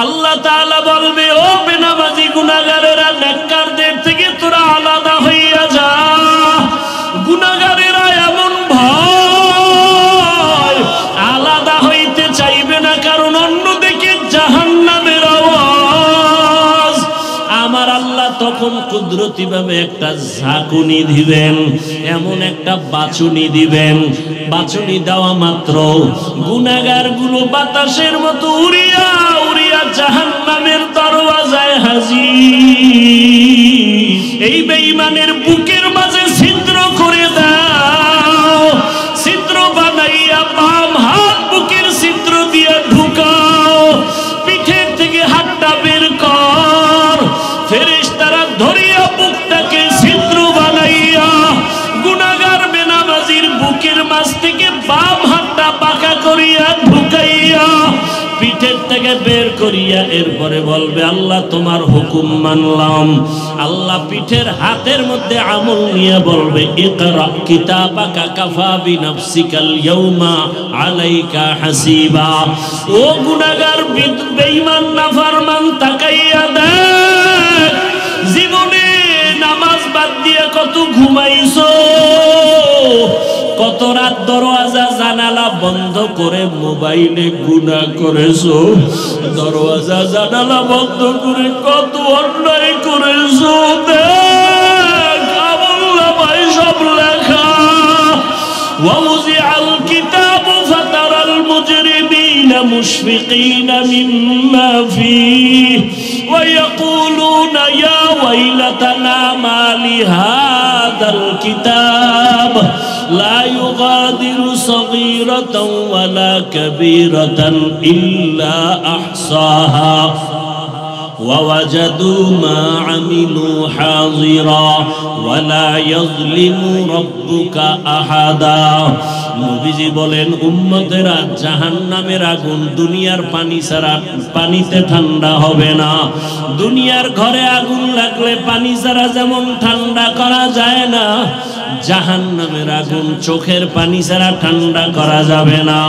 আল্লাহ তাআলা বলবে, ও বেনামাজি গুনাহগারেরা, নেককারদের থেকে তোরা আলাদা হইয়া যা। গুনাহগারেরা এমন ভয়, আলাদা হইতে চাইবে না, কারণ অন্যদিকে জাহান্নামের আওয়াজ। আমার আল্লাহ তখন কুদরতি ভাবে একটা ঝাঁকুনি দিবেন, এমন একটা বাঁচুনি দিবেন। বাঁচুনি দেওয়া মাত্র গুনাহগার গুলো বাতাসের মতো উড়িয়া উড়িয়া জাহান্নামের দরওয়াজায় হাজির। এই বেঈমানের বুকের মাঝে ছিদ্র করে দাও, ছিদ্র বানাইয়া বাম হাত বুকের ছিদ্র দিয়ে ঢুকাও, পিঠের থেকে হাতটা বের কর। ফেরেশতারা ধরিয়া বুকটাকে ছিদ্র বানাইয়া গুনাহগার বেনামাজির বুকের মাঝ থেকে বাম হাতটা বাঁকা করিয়া ঢুকাইয়া পিঠের থেকে বের করিয়া এরপরে বলবে, আল্লাহ তোমার হুকুম মানলাম। আল্লাহ পিঠের হাতের মধ্যে আমল নিয়ে বলবে, ইকরা কিতাবাকা কাফা বিনাফসিকাল ইয়াউমা আলাইকা হাসিবা। ও গুনাহগার বেঈমান নাফরমান, তাকাইয়া দেখ, জীবনে নামাজ বাদ দিয়ে কত ঘুমাইছো, কত রাত দরওয়াজা জানালা বন্ধ করে মোবাইলে গুনাহ করেছো, দরওয়াজা জানালা বন্ধ করে কত অন্যায় করেছো। দেখ আমলনামায় সব লেখা। ওয়াউজিআল কিতাবু ফাতারাল মুজরিমিনা মুশফিকিনা মিম্মা ফীহি ওয়া ইয়াকুলুনা ইয়া ওয়াইলাতানা মা লিহাদাল কিতাব لا يغادر صغيرة ولا كبيرة إلا أحصاها ووجدوا ما عملوا حاضرا ولا يظلم ربك أحدا। নবীজি বলেন, উম্মতেরা, জাহান্নামের আগুন দুনিয়ার পানি ছাড়া পানিতে ঠান্ডা হবে না। দুনিয়ার ঘরে আগুন লাগলে পানি ছাড়া যেমন ঠান্ডা করা যায় না, জাহান্নামের আগুন চোখের পানি ছাড়া ঠান্ডা করা যাবে না।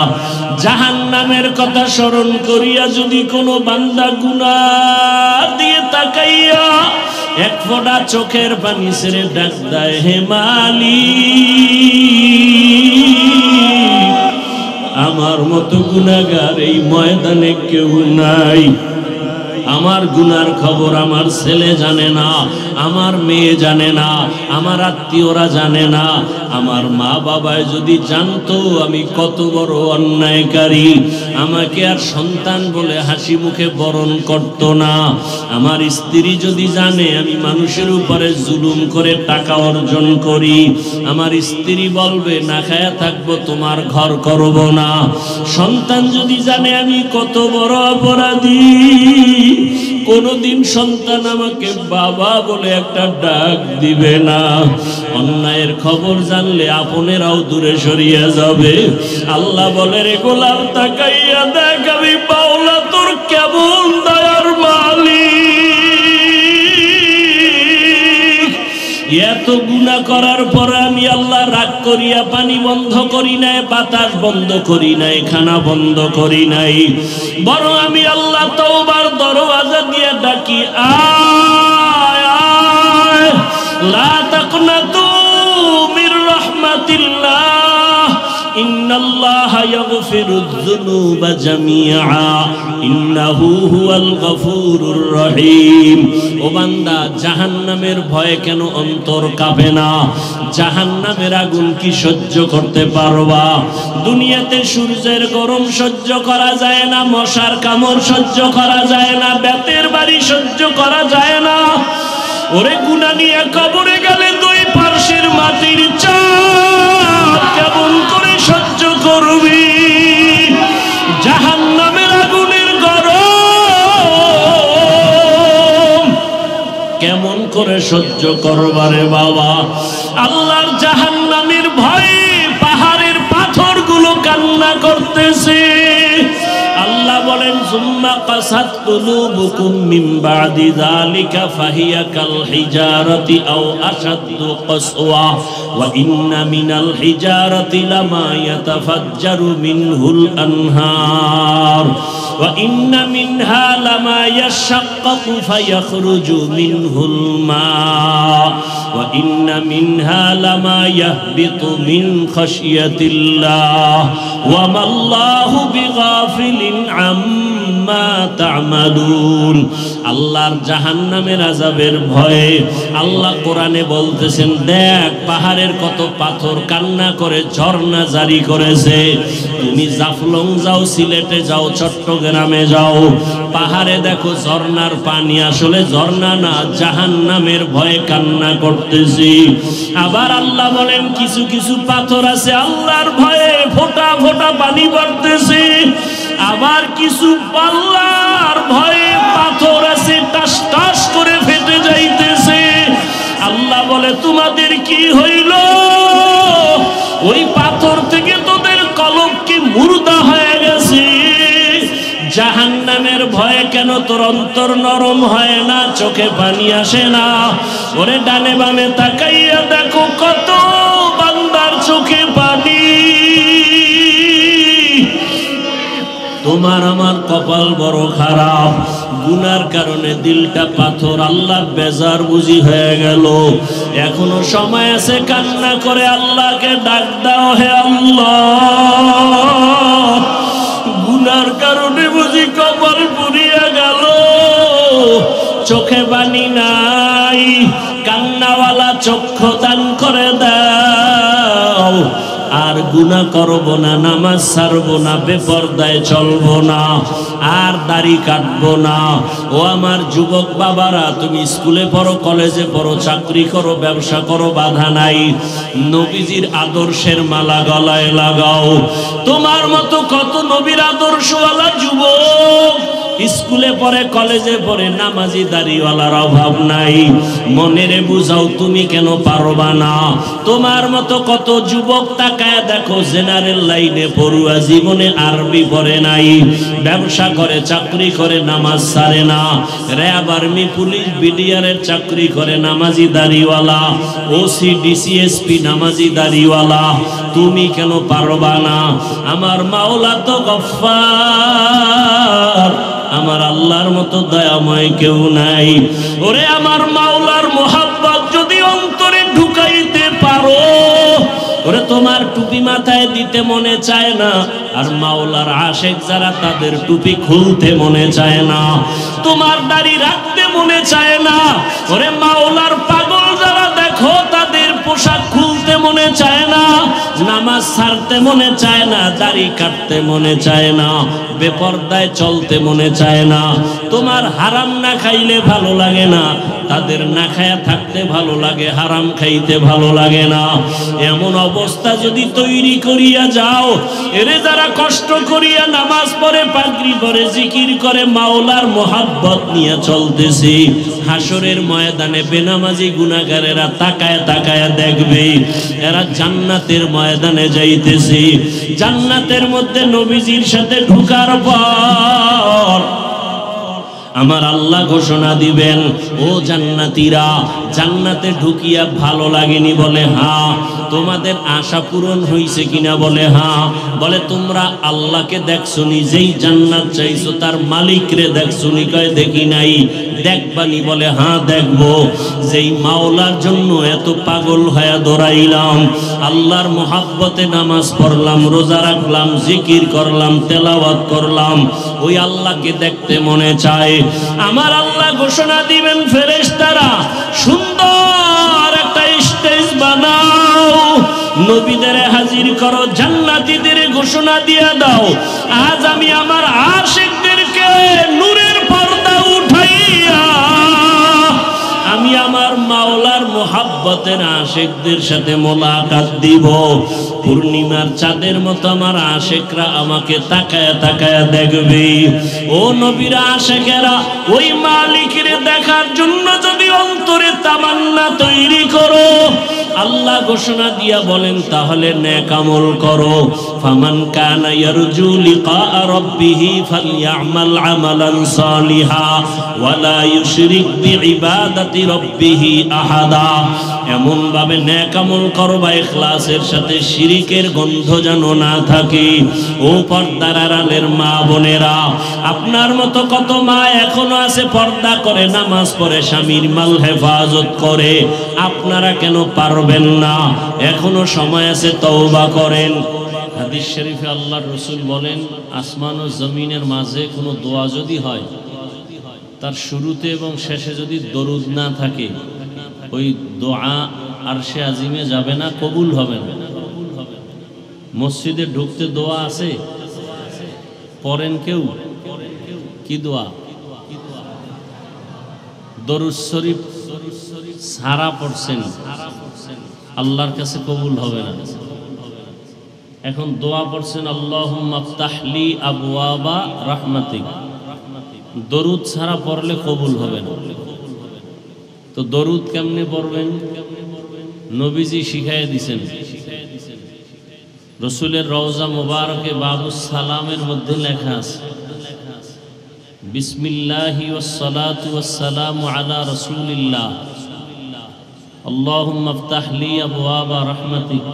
জাহান্নামের কথা স্মরণ করিয়া যদি কোনো বান্দা গুনাহ দিয়ে তাকাইয়া এক ফোঁটা চোখের পানি ছেড়ে ডাক দেয়, হে মালিক, আমার মতো গুনাহগার এই ময়দানে কেউ নাই। আমার গুনার খবর আমার ছেলে জানে না, আমার মেয়ে জানে না, আমার আত্মীয়রা জানে না। আমার মা বাবায় যদি জানতো আমি কত বড় অন্যায়কারী, আমাকে আর সন্তান বলে হাসি মুখে বরণ করত না। আমার স্ত্রী যদি জানে আমি মানুষের উপরে জুলুম করে টাকা অর্জন করি, আমার স্ত্রী বলবে না খায়া থাকবো, তোমার ঘর করব না। সন্তান যদি জানে আমি কত বড় অপরাধী, কোনদিন সন্তান আমাকে বাবা বলে একটা ডাক দিবে না। অন্যায়ের খবর জানলে আপনেরাও দূরে সরিয়ে যাবে। আল্লাহ বলে, রে গোলাম, তাকাইয়া দেখ আমি মাওলা তোর কেমন দয়ার মালিক। এত গুনাহ করার পর আমি আল্লাহ রাগ করিয়া পানি বন্ধ করি নাই, বাতাস বন্ধ করি নাই, খানা বন্ধ করি নাই, বরং আমি আল্লাহ তওবার দরওয়াজা দিয়ে ডাকি, আয় আয়, লা তাকনাতু মির রাহমাতিল্লাহ, ইন্নাল্লাহা ইয়াগফিরুয যুনুবা জামিআ, ইন্নাহু হুয়াল গফুরুর রহিম। ও বান্দা, জাহান্নামের ভয়ে কেন অন্তর কাঁপে না? জাহান্নামের আগুন কি সহ্য করতে পারবা? দুনিয়াতে সূর্যের গরম সহ্য করা যায় না, মশার কামড় সহ্য করা যায় না, বেতের বাড়ি সহ্য করা যায় না। ওরে গুনাহ নিয়ে কবরে গেলে দুই পার্শ্বের মাটির চাপ কেমন করে সহ্য করবি? জাহান্নামের আগুনের গরম কেমন করে সহ্য করবারে বাবা? আল্লাহর জাহান্নামের ভয়ে পাহাড়ের পাথরগুলো কান্না করতেছে। আল্লাহ বলেন, সুম্মা কাসাত কুলুবুকুম মিন বাদি যালিকা ফাহিয়া কাল হিজারাতি আও আশাদ্দু কাসওয়া ওয়া ইন্না মিনাল হিজারাতি লামা ইয়াতাফাজ্জারু মিনহুল আনহার। ওয়া ইন্না মিনহা লামা ইয়াশাক্কাকু ফায়াখরুজু মিনহুল মা ওয়া ইন্না মিনহা লামা ইয়াহবিতু মিন খাশিয়াতিল্লাহ ওয়া মাল্লাহু বিগাফিলিন আম্মা তা'মালুন। আল্লাহর জাহান্নামের আযাবের ভয়ে আল্লাহ কোরআনে বলতেছেন, দেখ পাহাড়ের কত পাথর কান্না করে ঝর্ণা জারি করেছে। তুমি জাফলং যাও, সিলেটে যাও, চট্টগ্রামে যাও, পাহাড়ে দেখো ঝর্ণার পানি আসলে ঝর্ণা না, জাহান্নামের ভয়ে কান্না করতেছি। আবার আল্লাহ বলেন কিছু কিছু পাথর আছে আল্লাহর ভয়ে ফোঁটা ফোঁটা পানি পড়তেছে। আবার কিছু আল্লাহর ভয়ে পাথর আছে টাস টাস করে ফেটে যাইতেছে। আল্লাহ বলে তোমাদের কি হইল? ওই পাথর থেকে তোদের কলব কি মুর্দা হয়ে গেছে? জাহান্নামের ভয়ে কেন তোর অন্তর নরম হয় না, চোখে পানি আসে না? ওরে ডানে বামে তাকাইয়া দেখো কত বান্দার চোখে পানি। তোমার আমার কপাল বড় খারাপ, গুনার কারণে দিলটা পাথর, আল্লাহ বেজার বুঝি হয়ে গেল। এখনো সময় আছে, কান্না করে আল্লাহকে ডাক দাও, হে আল্লাহ গুনার কারণে বুঝি কপাল পুড়িয়া গেল, চোখে পানি নাই, কান্নাওয়ালা চক্ষু দান করে দাও। আর গুনাহ করব না, নামাজ ছাড়ব না, বেপরদায় চলব না, আর দাড়ি কাটবো না। ও আমার যুবক বাবারা, তুমি স্কুলে পড়ো, কলেজে পড়ো, চাকরি করো, ব্যবসা করো, বাধা নাই। নবীজির আদর্শের মালা গলায় লাগাও। তোমার মতো কত নবীর আদর্শওয়ালা যুবক স্কুলে পড়ে, কলেজে পড়ে, নামাজি দাড়িওয়ালার অভাব নাই। মনেরে বুঝাও তুমি কেন পারবা না? তোমার মতো কত যুবক তাকায় দেখো জেনারেল লাইনে পড়ুয়া, জীবনে আরবি পড়ে নাই, ব্যবসা করে, চাকরি করে, নামাজ ছাড়ে না, র্যাব, আর্মি, পুলিশ, বিডিআরের চাকরি করে, নামাজি দাড়িওয়ালা, ওসি, ডিসিএসপি, নামাজি দাড়িওয়ালা। তুমি কেন পারবা না? আমার মাওলা তো গফফার, আমার আল্লাহর মতো দয়াময় কেউ নাই। ওরে আমার মাওলার মোহাব্বত যদি অন্তরে ঢুকাইতে পারো, ওরে তোমার টুপি মাথায় দিতে মনে চায় না, আর মাওলার আশেক যারা তাদের টুপি খুলতে মনে চায় না, তোমার দাড়ি রাখতে মনে চায় না। ওরে মাওলার পাগল যারা দেখো তাদের পোশাক খুলতে মনে চায় না, নামাজ ছাড়তে মনে চায় না, দাড়ি কাটতে মনে চায় না, বেপরদায় চলতে মনে চায় না। তোমার হারাম না খাইলে ভালো লাগে না, তাদের না খায়া থাকতে ভালো লাগে, হারাম খাইতে ভালো লাগে না। এমন অবস্থা যদি তৈরি করিয়া যাও, এরে যারা কষ্ট করিয়া নামাজ পড়ে, পাগড়ি পরে, জিকির করে, মাওলার মোহাব্বত নিয়ে চলতেছি, হাসরের ময়দানে বেনামাজি গুনাহগারেরা তাকায় তাকায় দেখবে এরা জান্নাতের ময়দানে যাইতেছে। জান্নাতের মধ্যে নবীজির সাথে ঢুকার পর আমার আল্লাহ ঘোষণা দিবেন, ও জান্নাতীরা, জান্নাতে ঢুকিয়া ভালো লাগেনি? বলে হ্যাঁ। তোমাদের আশা পূরণ হইছে কিনা? বলে হ্যাঁ। বলে তোমরা আল্লাহকে দেখছো নি? যেই জান্নাত চাইছো তার মালিক রে দেখছো নি? কয় দেখি নাই। দেখবানি? বলে হ্যাঁ দেখবো। যেই মাওলার জন্য এত পাগল হয়ে দৌড়াইলাম, আল্লাহর মোহাব্বতে নামাজ পড়লাম, রোজা রাখলাম, জিকির করলাম, তেলাওয়াত করলাম, ওই আল্লাহকে দেখতে মনে চায়। আমার আল্লাহ ঘোষণা দিবেন, ফেরেশতারা সুন্দর একটা স্টেজ বানাও, নবীদের হাজির করো, জান্নাতীদের ঘোষণা দিয়ে দাও, আজ আমি আমার আশিকদেরকে নূরের পর্দা উঠাইয়া আমি আমার মাওলার মোহাব্বতের আশিকদের সাথে মোলাকাত দিব। পূর্ণিমার চাঁদের মতো আমার আশিকরা আমাকে তাকায়া তাকায়া দেখবে। ও নবীর আশিকেরা, ওই মালিকের দেখার জন্য যদি অন্তরে তামান্না তৈরি করো, আল্লাহ ঘোষণা দিয়া বলেন তাহলে নেক আমল করো। ফামান কানা ইয়ারজু লিকা রাব্বিহি ফালইআমাল আমালান সালিহা ওয়ালা ইউশরিক বিইবাদাতি রাব্বিহি আহাদা। এমন ভাবে নেক আমল করবা ইখলাসের সাথে শিরিকের গন্ধ যেন না থাকে। ও পর্দার আড়ালের মা বোনেরা, আপনার মতো কত মা এখনো আছে পর্দা করে, নামাজ পড়ে, স্বামীর মাল হেফাজত করে। আপনারা কেন পারবেন না? এখনো সময় আছে, তওবা করেন। হাদিস শরীফে আল্লাহর রাসূল বলেন, আসমান ও জমিনের মাঝে কোনো দোয়া যদি হয়, তার শুরুতে এবং শেষে যদি দরুদ না থাকে, ওই দোয়া আরশে আজিমে যাবে না, কবুল হবে না। মসজিদে ঢুকতে দোয়া আছে, পড়েন কেউ? কি দোয়া? দরুদ শরীফ সারা পড়ছেন, আল্লাহর কাছে কবুল হবে না। এখন দোয়া পড়ছেন, আল্লাহুম্মা আফতাহলি আবওয়াবা রাহমাতিক, দরুদ ছাড়া পড়লে কবুল হবে না। তো দরুদ কেমনে পড়বেন? নবীজি শিখাইয়া দিছেন। রসুলের রওজা মুবারকে বাবুস সালামের মধ্যে লেখা আছে, বিসমিল্লাহি ওয়াসসালাতু ওয়াসসালামু আলা রাসূলিল্লাহ, আল্লাহুম্মা আফতাহলি আবওয়াবা রাহমাতিক।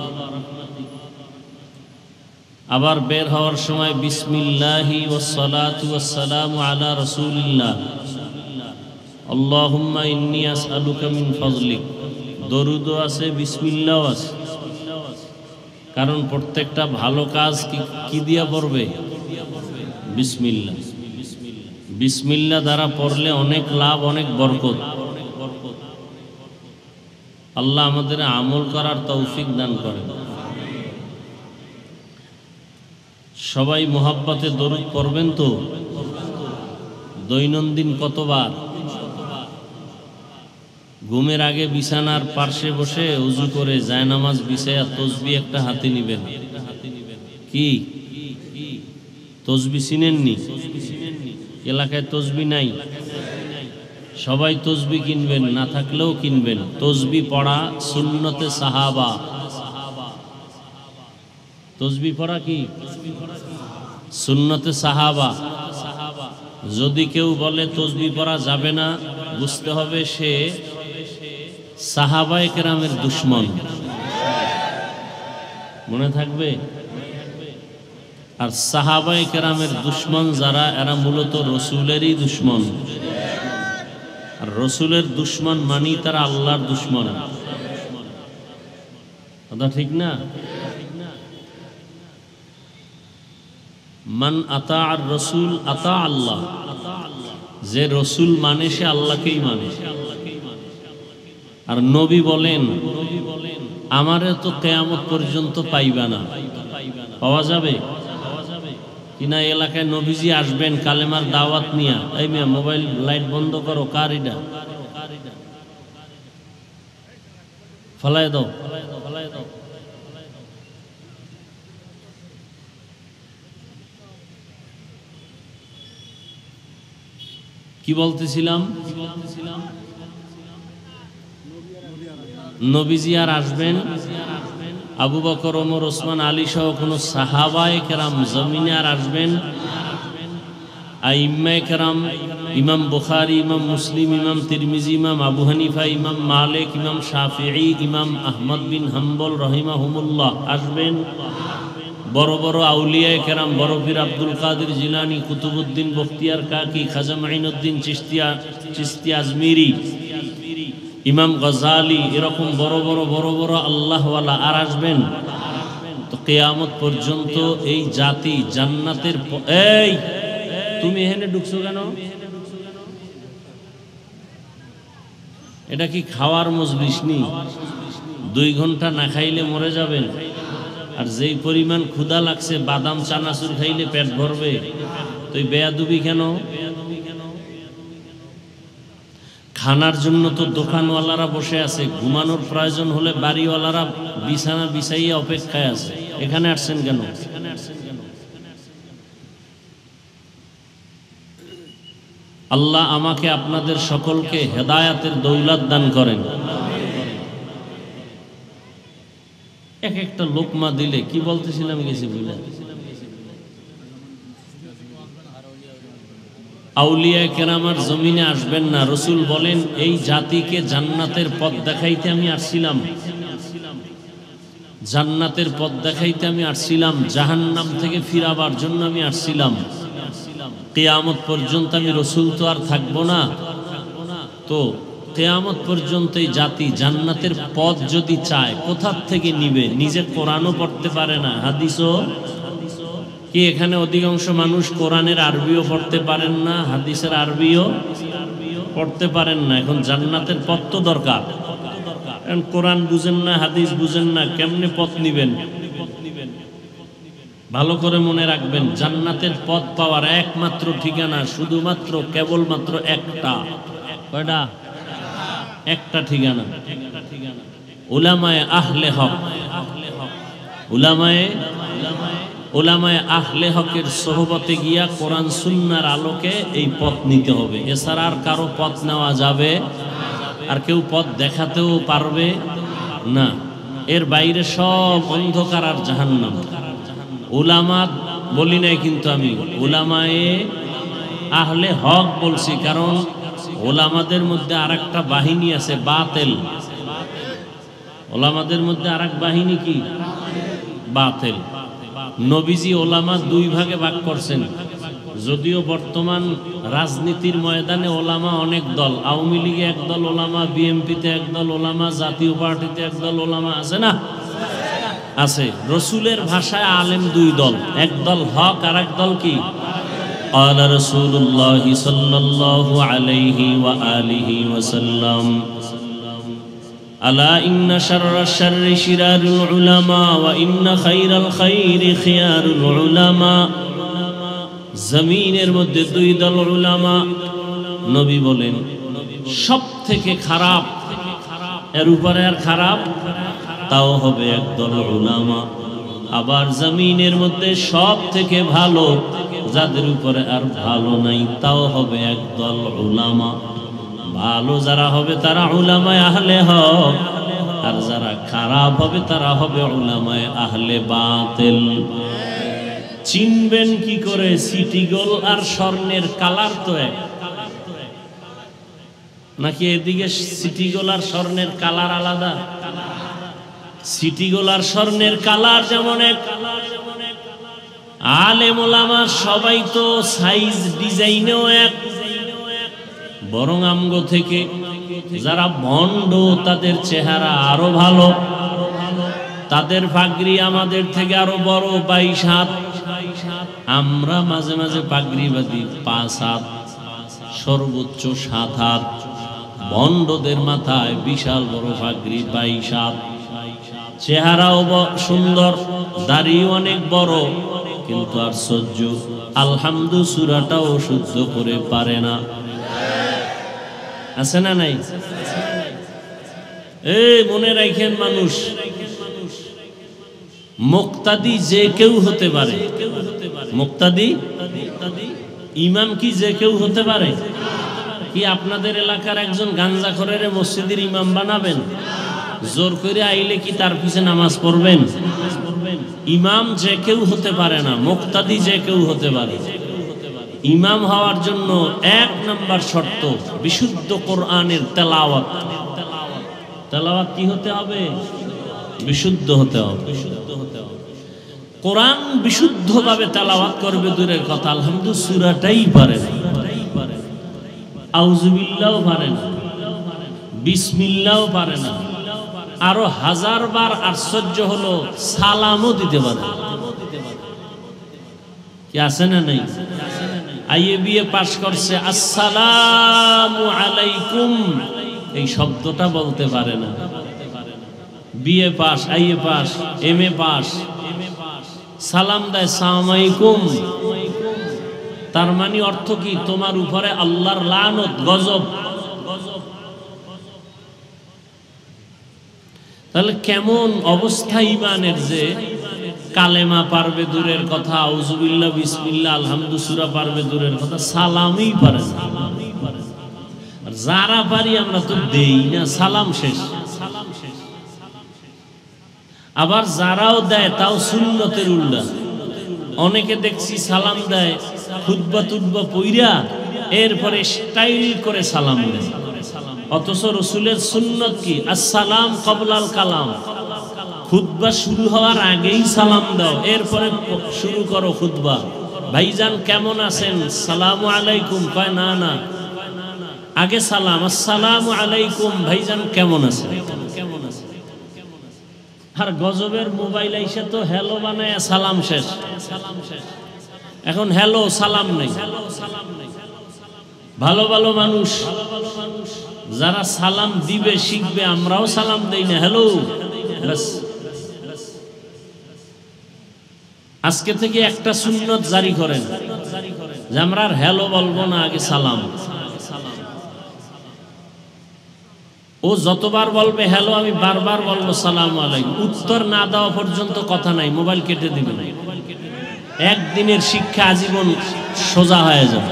আবার বের হওয়ার সময় বিসমিল্লাহি ওয়াসসালাতু ওয়াসসালামু আলা রাসূলিল্লাহ, আল্লাহুম্মা ইন্নী আসআলুকা মিন ফাজলিক। দরুদও আছে, বিসমিল্লাহও আছে। কারণ প্রত্যেকটা ভালো কাজ কি দিয়া পড়বে? বিসমিল্লাহ। বিসমিল্লাহ দ্বারা পড়লে অনেক লাভ, অনেক বরকত। আল্লাহ আমাদের আমল করার তৌফিক দান করেন। সবাই মোহাব্বতে দরুদ পড়বেন তো? দৈনন্দিন কতবার? ঘুমের আগে বিছানার পার্শ্বে বসে উজু করে জায়নামাজ বিছায়া তসবিহ একটা হাতে নিবেন। কি তসবিহ চিনেননি? এলাকায় তসবিহ নাই, সবাই তসবিহ কিনবেন, না থাকলেও কিনবেন। তসবিহ পড়া সুন্নতে সাহাবা। তসবিহ পড়া কি সুন্নতে সাহাবা। যদি কেউ বলে তসবিহ পড়া যাবে না, বুঝতে হবে সে সাহাবায়ে কেরামের দুশমন। মনে থাকবে? আর সাহাবায়ে কেরামের দুশমন যারা, এরা মূলত রসুলেরই দুশমন। আর রসুলের দুশমন মানি তারা আল্লাহর দুশমন। কথা ঠিক না? মান আতা আর রসুল আতা আল্লাহ। যে রসুল মানে সে আল্লাহকেই মানে। আর নবী বলেন, আমারে তো কিয়ামত পর্যন্ত পাইবা না। পাওয়া যাবে কিনা? এলাকায় নবীজি আসবেন কালেমার দাওয়াত নিয়া। এই মিয়া মোবাইল লাইট বন্ধ করো, কার এটা? ফলাই দাও, ফলাই দাও। কি বলতেছিলাম? নবীজি আর আসবেন, আবু বকর, ওমর, ওসমান, আলী সহ কোন সাহাবায়ে কেরাম জমিনে আর আসবেন। আইম্মায়ে কেরাম, ইমাম বুখারী, ইমাম মুসলিম, ইমাম তিরমিজি, ইমাম আবু হানিফা, ইমাম মালিক, ইমাম শাফিঈ, ইমাম আহমদ বিন হাম্বল রাহিমাহুমুল্লাহ আসবেন। বড় বড় আউলিয়ায়ে কেরাম, বড় পীর আব্দুল কাদের জিলানী, কুতুবউদ্দিন বখতিয়ার কাকি, খাজা মাইনুদ্দিন চিশতি আজমিরি, ইমাম গজালি, এরকম বড় বড় আল্লাহওয়ালা আর আসবেন। তো কিয়ামত পর্যন্ত এই জাতি জান্নাতের। এই তুমি এখানে ঢুকছো কেন? এটা কি খাওয়ার মজলিস নি? 2 ঘন্টা না খাইলে মরে যাবেন। আর যেই পরিমাণ ক্ষুধা লাগছে, বাদাম চানাচুর খাইলে পেট ভরবে। তো এই বেয়াদবি কেন? খানার জন্য তো দোকানওয়ালারা বসে আছে, ঘুমানোর প্রয়োজন হলে বাড়িওয়ালারা বিছানা বিছাইয়া অপেক্ষায় আছে। এখানে আসছেন কেন? আল্লাহ আমাকে আপনাদের সকলকে হেদায়াতের দৌলত দান করেন। এক একটা লোকমা দিলে কি বলতেছিলাম গেছি বুঝলেন, আউলিয়া কেরামার জমিনে আসবেন না। রসুল বলেন এই জাতিকে জান্নাতের পথ দেখাইতে আমি আসছিলাম, জান্নাতের পথ দেখাইতে আমি আসছিলাম, জাহান্নাম থেকে ফিরাবার জন্য আমি আসছিলাম। কিয়ামত পর্যন্ত আমি রসুল তো আর থাকবো না, তো কিয়ামত পর্যন্ত এই জাতি জান্নাতের পথ যদি চায় কোথার থেকে নিবে? নিজে কোরআনও পড়তে পারে না, হাদিসও কি এখানে অধিকাংশ মানুষ কোরআনের আরবিও পড়তে পারেন না, হাদিসের আরবিও পড়তে পারেন না। এখন জান্নাতের পথ তো দরকার, এখন কোরআন বুঝেন না, হাদিস বুঝেন না, কেমনে পথ নিবেন? ভালো করে মনে রাখবেন, জান্নাতের পথ পাওয়ার একমাত্র ঠিকানা শুধুমাত্র কেবলমাত্র একটা। কয়টা? একটা ঠিকানা, উলামায়ে আহলে হক। উলামায়ে আহলে হকের সোহবতে গিয়া কোরআন সুন্নাহর আলোকে এই পথ নিতে হবে, এছাড়া আর কারো পথ নেওয়া যাবে, আর কেউ পথ দেখাতেও পারবে না। এর বাইরে সব অন্ধকার আর জাহান্নাম। উলামা বলি নাই কিন্তু আমি, উলামায়ে আহলে হক বলছি, কারণ ওলামাদের মধ্যে আরেকটা বাহিনী আছে, বাতিল। ওলামাদের মধ্যে আরেক বাহিনী কি? বাতিল। নবীজি ওলামা দুই ভাগে ভাগ করছেন, যদিও বর্তমান রাজনীতির ময়দানে ওলামা অনেক দল, আওয়ামী লীগে একদল ওলামা, বিএনপিতে একদল ওলামা, জাতীয় পার্টিতে একদল ওলামা আছে না? আছে। রসুলের ভাষায় আলেম দুই দল, একদল হক আর এক দল কি? قال رسول الله صلى الله عليه وآله وسلم ألا إن شر الشر شرار العلماء وإن خير الخير خيار العلماء। জমিনের মধ্যে দুই দল উলামা, নবী বলেন সব থেকে খারাপ, এর উপরে আর খারাপ তাও হবে একদল উলামা। আবার জমিনের মধ্যে সব থেকে ভালো, যাদের উপরে আর ভালো নাই, তাও হবে একদল উলামা। ভালো যারা হবে তারা উলামায়ে আহলে হক, আর যারা খারাপ হবে তারা হবে উলামায়ে আহলে বাতিল। চিনবেন কি করে? সিটি গোল আর স্বর্ণের কালার তো এক নাকি? এদিকে সিটি গোল আর স্বর্ণের কালার আলাদা? সিটি গোল আর স্বর্ণের কালার যেমন এক, আলেম ওলামা সবাই তো সাইজ ডিজাইনেও এক। বরং আমগো থেকে যারা ভণ্ড তাদের চেহারা আরো ভালো, তাদের পাগড়ি আমাদের থেকে আরো বড়, 22 হাত। আমরা মাঝে মাঝে পাগড়ি বাঁধি 5 হাত, সর্বোচ্চ 7 হাত। ভণ্ডদের মাথায় বিশাল বড় পাগড়ি, 22 হাত। চেহারাও সুন্দর, দাড়িও অনেক বড়, কিন্তু আর সহ্য আলহামদু সূরাটাও শুদ্ধ করে পারে না। আছে না নাই? এই মনে রাখেন, মানুষ মুক্তাদি যে কেউ হতে পারে। মুক্তাদি ইমাম কি যে কেউ হতে পারে? কি আপনাদের এলাকার একজন গাঞ্জাখোরের মসজিদের ইমাম বানাবেন? জোর করে আইলে কি তার পিছে নামাজ পড়বেন? ইমাম যে কেউ হতে পারে না, মুক্তাদি যে কেউ হতে পারে। ইমাম হওয়ার জন্য 1 নম্বর শর্ত বিশুদ্ধ কোরআনের তেলাওয়াত। তেলাওয়াত কি হতে হবে? বিশুদ্ধ হতে হবে। কোরআন বিশুদ্ধভাবে তেলাওয়াত করবে দূরের কথা, আলহামদুলিল্লাহ সূরাটাই পারে না, আউযুবিল্লাহও পারে না, বিসমিল্লাহও পারে না। আরো 1000 বার আশ্চর্য হলো সালামও দিতে পারে। কি আছে না নাই? আইএ বিএ পাস করছে, আসসালামু আলাইকুম এই শব্দটা বলতে পারে না। BA pass, IA pass, MA pass, সালাম দেয় সালাম আলাইকুম। তার মানে অর্থ কি? তোমার উপরে আল্লাহর লানত, গজব। তাহলে কেমন অবস্থা ইমানের, যে কালেমা পারবে দূরের কথা, আউযুবিল্লাহ, বিসমিল্লাহ, আলহামদু সূরা পারবে দূরের কথা, সালামই পারে না। আর যারা পারি আমরা তো দেই না, সালাম শেষ। আবার যারাও দেয় তাও সুন্নতের উল্টা। অনেকে দেখছি সালাম দেয় খুতবা টুতবা পইরা এরপরে স্টাইল করে সালাম দেয়, অথচ রসুলের সুন্নত কি আসসালাম কবলাল কালাম, খুতবা শুরু হওয়ার আগেই সালাম দাও, এরপরে শুরু করো খুতবা। ভাইজান কেমন আছেন, সালামু আলাইকুম, কয় না না আগে সালাম, আসসালামু আলাইকুম ভাইজান কেমন আছেন। আর গজবের মোবাইল আইসা তো হ্যালো বানায় সালাম শেষ। এখন হ্যালো সালাম নেই। ভালো ভালো মানুষ যারা সালাম দিবে শিখবে, আমরাও সালাম দেই না, হ্যালো ব্যাস। আজকে থেকে একটা সুন্নত জারি করেন যে আমরা আর হ্যালো বলবো না, আগে সালাম। ও যতবার বলবে হ্যালো আমি বারবার বলবো সালাম আলাইকুম, উত্তর না দেওয়া পর্যন্ত কথা নাই, মোবাইল কেটে দিবে না। একদিনের শিক্ষা আজীবন সোজা হয়ে যাবে।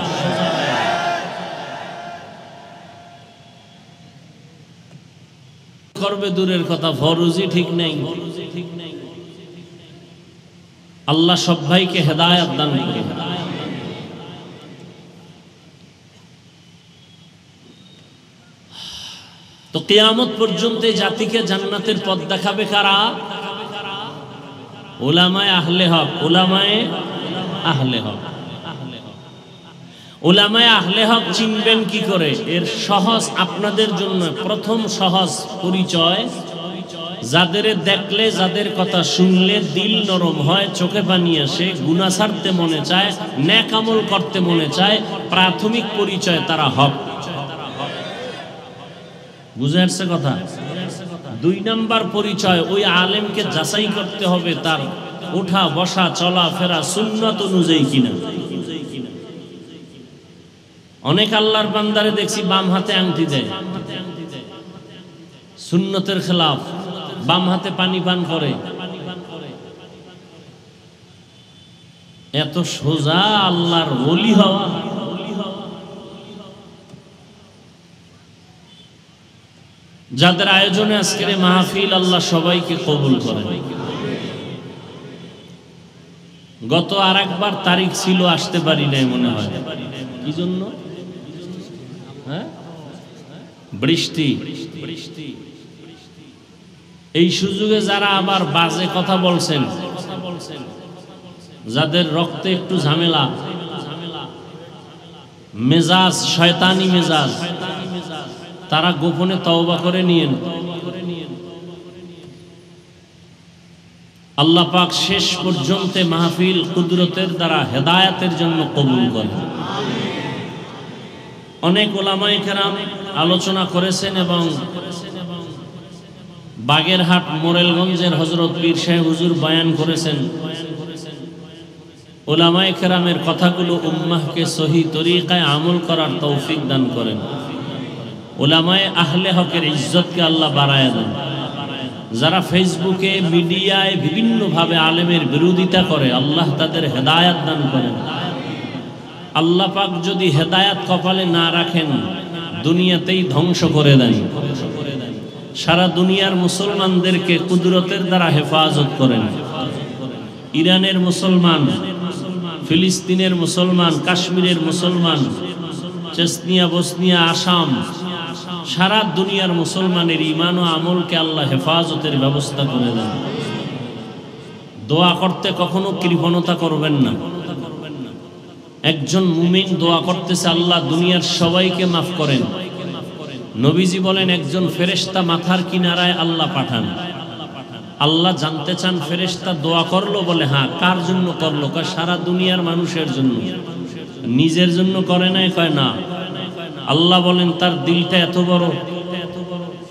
করবে দূরের কথা, ফরজই ঠিক নাই। আল্লাহ সব ভাইকে হেদায়েত দান করুন। তো কিয়ামত পর্যন্ত জাতিকে জান্নাতের পথ দেখাবে কারা? উলামায়ে আহলে হক। উলামায়ে আহলে হক। উলামায়ে আহলে হক চিনবেন কি করে? এর সহজ আপনাদের জন্য প্রথম সহজ পরিচয়, যাদের দেখলে যাদের কথা শুনলে দিল নরম হয়, চোখে পানি আসে, গুনাহ ছাড়তে মনে চায়, নেক আমল করতে মনে চায়, প্রাথমিক পরিচয় তারা হক। বুঝে আসছে কথা? 2 নাম্বার পরিচয়, ওই আলেমকে যাচাই করতে হবে তার ওঠা বসা চলা ফেরা সুন্নাত অনুযায়ী কিনা। অনেক আল্লাহর বান্দারে দেখছি বাম হাতে আংটি দেয়, সুন্নতের খেলাফ, বাম হাতে পানি পান করে। এত সোজা আল্লাহর ওলি হওয়া? যাদের আয়োজনে আজকের মাহফিল, আল্লাহ সবাইকে কবুল করেন। গত আরেকবার তারিখ ছিল, আসতে পারি নাই মনে হয়। কি জন্য? হ্যাঁ, বৃষ্টি। এই সুযোগে যারা আবার বাজে কথা বলছেন, যাদের রক্তে একটু ঝামেলা, মেজাজ শয়তানি মেজাজ, তারা গোপনে তওবা করে নিয়েন। আল্লাহ পাক শেষ পর্যন্ত মাহফিল কুদরতের দ্বারা হেদায়েতের জন্য কবুল করেন। অনেক উলামায়ে কেরাম আলোচনা করেছেন এবং বাগেরহাট মোরেলগঞ্জের হযরত পীর সাহেব হুজুর বয়ান করেছেন। উলামায়ে কেরামের কথাগুলো উম্মাহকে সহি তরিকায় আমল করার তৌফিক দান করেন। উলামায়ে আহলে হকের ইজ্জতকে আল্লাহ বাড়ায় দেন। যারা ফেসবুকে মিডিয়ায় বিভিন্নভাবে আলেমের বিরোধিতা করে, আল্লাহ তাদের হেদায়েত দান করেন। আল্লাহ পাক যদি হেদায়েত কপালে না রাখেন, দুনিয়াতেই ধ্বংস করে দেন। সারা দুনিয়ার মুসলমানদেরকে কুদরতের দ্বারা হেফাজত করেন। ইরানের মুসলমান, ফিলিস্তিনের মুসলমান, কাশ্মীরের মুসলমান, চেচনিয়া, বসনিয়া, আসাম, সারা দুনিয়ার মুসলমানের ঈমান ও আমলকে আল্লাহ হেফাজতের ব্যবস্থা করে দেন। দোয়া করতে কখনো কৃপণতা করবেন না। একজন মুমিন দোয়া করতেছে, আল্লাহ দুনিয়ার সবাইকে মাফ করেন। নবীজি বলেন, একজন ফেরেশতা মাথার কিনারায় আল্লাহ পাঠান। আল্লাহ জানতে চান ফেরেশতা দোয়া করলো, বলে হ্যাঁ। কার জন্য করলো? কয় সারা দুনিয়ার মানুষের জন্য। নিজের জন্য করে নাই? কয় না। আল্লাহ বলেন তার দিলটা এত বড়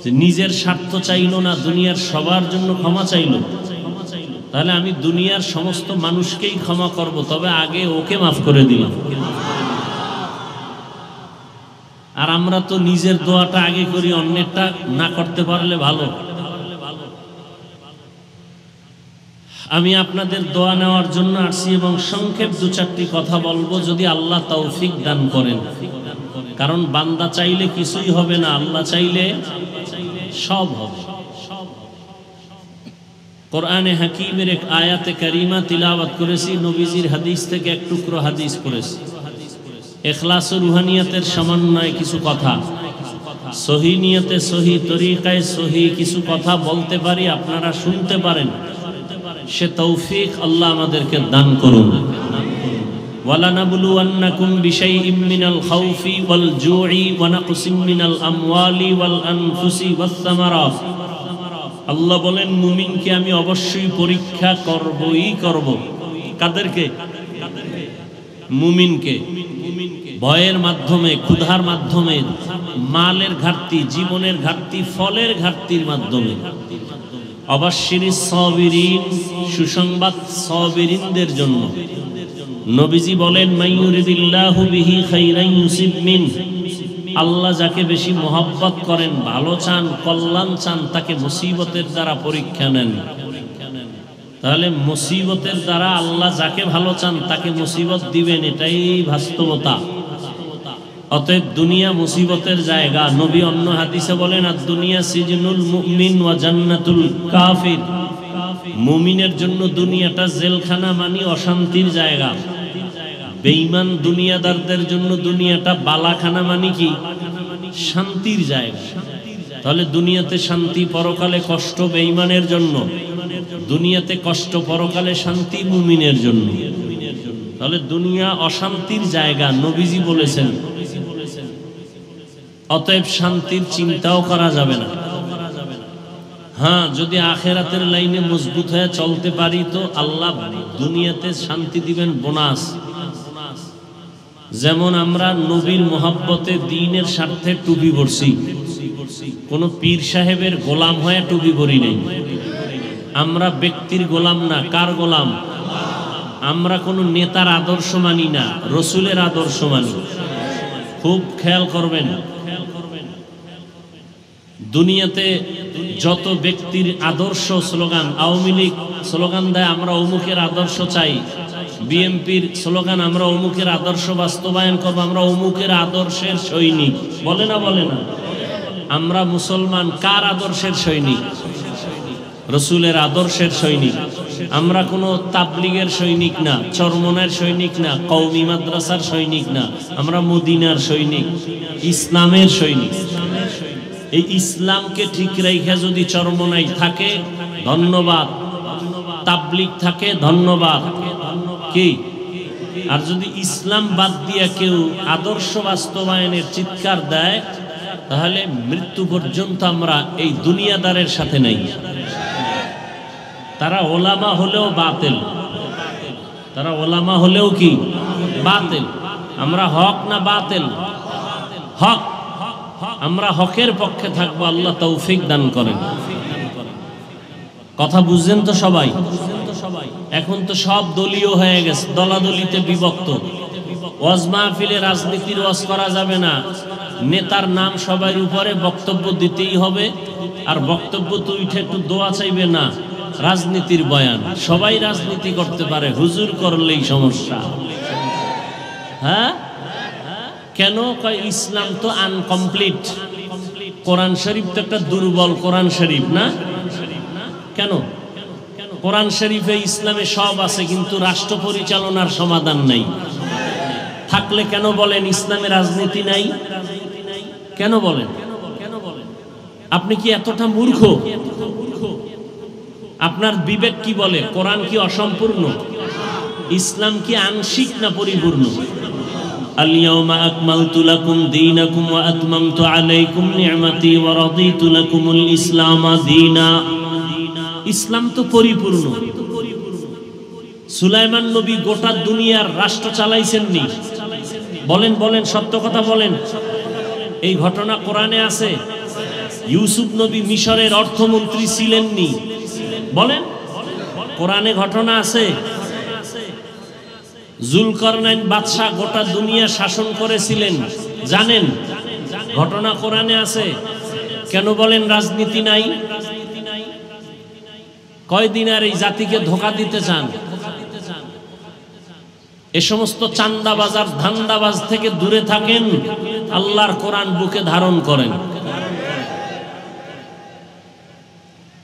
যে নিজের স্বার্থ চাইল না, দুনিয়ার সবার জন্য ক্ষমা চাইল। তাহলে আমি দুনিয়ার সমস্ত মানুষকেই ক্ষমা করব, তবে আগে ওকে মাফ করে দিলাম। আর আমরা তো নিজের দোয়াটা আগে করি, অন্যেরটা না করতে পারলে ভালো। আমি আপনাদের দোয়া নেওয়ার জন্য আসছি এবং সংক্ষেপ 2-4টি কথা বলবো, যদি আল্লাহ তৌফিক দান করেন। কারণ বান্দা চাইলে কিছুই হবে না, আল্লাহ চাইলে সব হবে। কোরআনে হাকিমের এক আয়াতে কারিমা তিলাওয়াত করেছি, নবীজির হাদিস থেকে এক টুকরো হাদিস করেছি। ইখলাস ও রুহানিয়াতের সমন্বয়ে কিছু কথা, সহি নিয়তে সহি তরিকায় সহি কিছু কথা বলতে পারি, আপনারা শুনতে পারেন, সে তৌফিক আল্লাহ আমাদেরকে দান করুন। ওয়ালানাবলুওয়ান্নাকুম বিশাইইম মিনাল খাউফি ওয়াল জুই ওয়া নাকসিম মিনাল আমওয়ালি ওয়াল আনফুসি ওয়াস সামারাত। আল্লাহ বলেন মুমিনকে আমি অবশ্যই পরীক্ষা করবই করব। কাদেরকে? মুমিনকে। ভয়ের মাধ্যমে, ক্ষুধার মাধ্যমে, মালের ঘাটতি, জীবনের ঘাটতি, ফলের ঘাটতির মাধ্যমে। অবাশশিরিস সাবিরিন, সুসংবাদ সাবিরিনদের জন্য। নবীজি বলেন মাইয়ুরিদিল্লাহু বিহি খাইরান ইউসিব মিন, আল্লাহ যাকে বেশি মহব্বত করেন, ভালো চান, কল্যাণ চান, তাকে মুসিবতের দ্বারা পরীক্ষা নেন। তাহলে মুসিবতের দ্বারা আল্লাহ যাকে ভালো চান তাকে মুসিবত দিবেন, এটাই বাস্তবতা। অতএব দুনিয়া মুসিবতের জায়গা। নবী অন্য হাদিসে বলেন আর দুনিয়া সিজনুল মুমিন ওয়া জান্নাতুল কাফির, মুমিনের জন্য দুনিয়াটা জেলখানা, মানে অশান্তির জায়গা। বেঈমান দুনিয়াদারদের জন্য দুনিয়াটা বালাখানা, মানে কি? শান্তির জায়গা। তাহলে দুনিয়াতে শান্তি, পরকালে কষ্ট বেঈমানের জন্য, দুনিয়াতে কষ্ট, পরকালে শান্তি মুমিনের জন্য। তাহলে দুনিয়া অশান্তির জায়গা, নবীজি বলেছেন। অতএব শান্তির চিন্তাও করা যাবে না। হ্যাঁ, যদি আখেরাতের লাইনে মজবুত হয়ে চলতে পারি তো আল্লাহ দুনিয়াতে শান্তি দিবেন, বোনাস। যেমন আমরা নবীর মোহাব্বতে, দ্বীনের স্বার্থে টুপি পরছি, কোন পীর সাহেবের গোলাম হয়ে টুপি পরি নাই। আমরা ব্যক্তির গোলাম না, কার গোলাম? আমরা কোনো নেতার আদর্শ মানি না, রসুলের আদর্শ মানি। খুব খেয়াল করবেন, দুনিয়াতে যত ব্যক্তির আদর্শ স্লোগান, আওয়ামী লীগ স্লোগান দেয় আমরা অমুকের আদর্শ চাই, বিএনপির স্লোগান আমরা অমুকের আদর্শ বাস্তবায়ন করবো, আমরা অমুকের আদর্শের সৈনিক, বলে না? বলে না? আমরা মুসলমান কার আদর্শের সৈনিক? রসুলের আদর্শের সৈনিক। আমরা কোনো তাবলিগের সৈনিক না, চরমনের সৈনিক না, কওমি মাদ্রাসার সৈনিক না, আমরা মদিনার সৈনিক, ইসলামের সৈনিক। এই ইসলামকে ঠিক রেখে যদি চরমনাই থাকে ধন্যবাদ, তাবলিগ থাকে ধন্যবাদ, কি? আর যদি ইসলাম বাদ দিয়া কেউ আদর্শ বাস্তবায়নের চিৎকার দেয় তাহলে মৃত্যু পর্যন্ত আমরা এই দুনিয়াদারের সাথে নেই। তারা ওলামা হলেও বাতিল, তারা ওলামা হলেও কি? বাতিল। আমরা হক না বাতিল? হক। আমরা হকের পক্ষে থাকবো, আল্লাহ তৌফিক দান করেন। কথা বুঝছেন তো সবাই? এখন তো সব দলীয় হয়ে গেছে, দলাদলিতে বিভক্ত। ওয়াজ মাহফিলে রাজনীতির ওয়াজ করা যাবে না, নেতার নাম সবার উপরে বক্তব্য দিতেই হবে, আর বক্তব্য তো উঠে একটু দোয়া চাইবে না, রাজনীতির বয়ান। সবাই রাজনীতি করতে পারে, হুজুর করলেই সমস্যা। হ্যাঁ, কেন? কয় ইসলাম তো আনকমপ্লিট, কোরআন শরীফ তো একটা দুর্বল কোরআন শরীফ না? কেন? কোরআন শরীফে ইসলামে সব আছে, কিন্তু রাষ্ট্র পরিচালনার সমাধান নাই। থাকলে কেন বলেন ইসলামে রাজনীতি নাই? কেন বলেন? আপনি কি এতটা মূর্খ? আপনার বিবেক কি বলে? কোরআন কি অসম্পূর্ণ? ইসলাম কি আংশিক না পরিপূর্ণ? আল-ইয়াওমা আকমালতু লাকুম দীনাকুম ওয়া আতমামতু আলাইকুম নি'মাতি ওয়া রাদিতু লাকুমুল ইসলামা দীনা। ইসলাম তো পরিপূর্ণ। সুলাইমান নবী গোটা দুনিয়ার রাষ্ট্র চালাইছেন নি? বলেন বলেন, সত্য কথা বলেন। এই ঘটনা কোরআনে আছে। ইউসুফ নবী মিশরের অর্থমন্ত্রী ছিলেন নি? বলেন, কোরআনে ঘটনা আছে। জুলকারনাইন বাদশাহ গোটা দুনিয়া শাসন করেছিলেন, জানেন? ঘটনা কোরআনে আছে। কেন বলেন রাজনীতি নাই? কয়দিন আর এই জাতিকে ধোঁকা দিতে চান? এ সমস্ত চান্দাবাজ আর ধান্দাবাজ থেকে দূরে থাকেন, আল্লাহর কোরআন বুকে ধারণ করেন।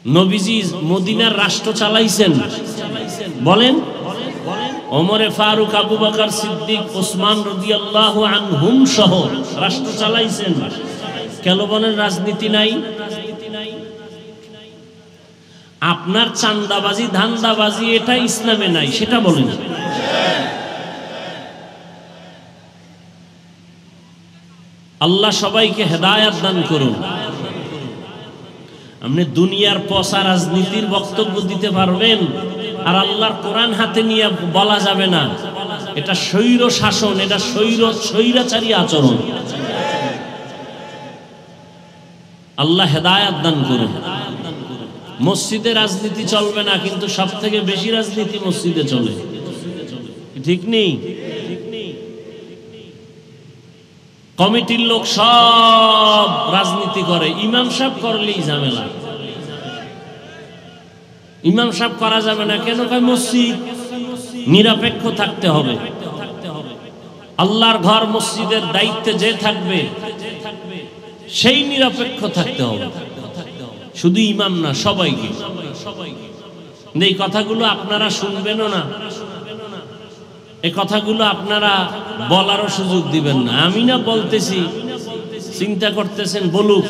নবীজি মদিনার রাষ্ট্র চালাইছেন, বলেন ওমরে ফারুক, আবু বকর সিদ্দিক, ওসমান রাদিয়াল্লাহু আনহুম সহ রাষ্ট্র চালাইছেন। কেন বলেন রাজনীতি নাই? আপনার চান্দাবাজি ধান্দাবাজি এটা ইসলামে নাই, সেটা বলেন। আল্লাহ সবাইকে হেদায়েত দান করুন। আপনি দুনিয়ার পচা রাজনীতির বক্তব্য দিতে পারবেন, আর আল্লাহর কোরআন হাতে নিয়ে বলা যাবে না এটা স্বৈর শাসন, এটা স্বৈরাচারী আচরণ। আল্লাহ হেদায়েত দান করুন। মসজিদে রাজনীতি চলবে না, কিন্তু সব থেকে বেশি রাজনীতি মসজিদে চলে, ঠিক নেই? কমিটির লোক সব রাজনীতি করে, ইমাম সাহেব করলেই ঝামেলা। ইমাম সাহেব করা যাবে না কেন? মসজিদ নিরপেক্ষ থাকতে হবে। আল্লাহর ঘর মসজিদের দায়িত্বে যে থাকবে সেই নিরপেক্ষ থাকতে হবে, শুধু ইমাম না, সবাইকে। এই কথাগুলো আপনারা শুনবেনও না, এই কথাগুলো আপনারা বলারও সুযোগ দিবেন না। আমি না বলতেছি, চিন্তা করতেছেন বলুক,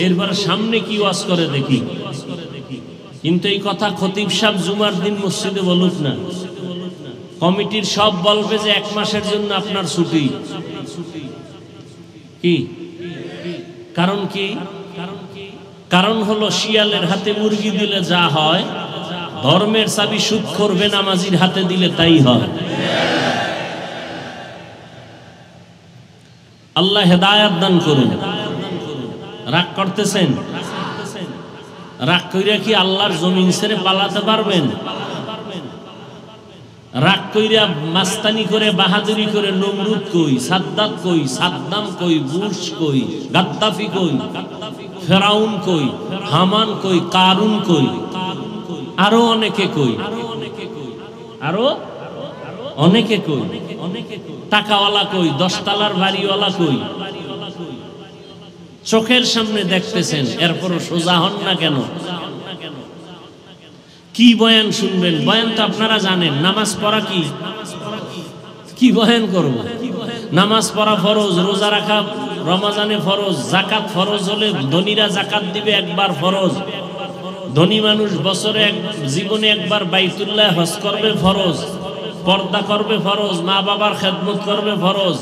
এরপর সামনে কি ওয়াজ করে দেখি। কিন্তু এই কথা খতিব সাহেব জুমার দিন মসজিদে বলুক না, কমিটির সব বলবে যে 1 মাসের জন্য আপনার ছুটি। কি কারণ? কি কারণ? হলো শিয়ালের হাতে মুরগি দিলে যা হয়, ধর্মের চাবি সুদখোর বেনামাজির হাতে দিলে তাই হয়। আল্লাহ হেদায়েত দান করুন। রাগ করতেছেন? রাগ কইরা কি আল্লাহর জমিন ছেড়ে পালাতে পারবেন? রাগ কইরা মাস্তানি করে, বাহাদুরি করে নমরুদ কই, সাদ্দাত কই, সাদ্দাম কই, বুশ কই, গাদ্দাফি কই, ফেরাউন কই, হামান কই, কারুন কই, আরো অনেকে কই, আরো অনেকে কই, টাকাওয়ালা কই, 10 তলার বাড়িওয়ালা কই। চোখের সামনে দেখতেছেন, এরপরও সোজা হন না কেন? কি বয়ান শুনবেন? বয়ান তো আপনারা জানেন। নামাজ পড়া কি বয়ান করব? নামাজ পড়া ফরজ, রোজা রাখা রমজানে ফরজ, যাকাত ফরজ হলে ধনীরা যাকাত দিবে একবার ফরজ, ধনী মানুষ বছরে জীবনে একবার বাইতুল্লাহ হজ করবে ফরজ, পর্দা করবে ফরজ, মা বাবার খেদমত করবে ফরজ,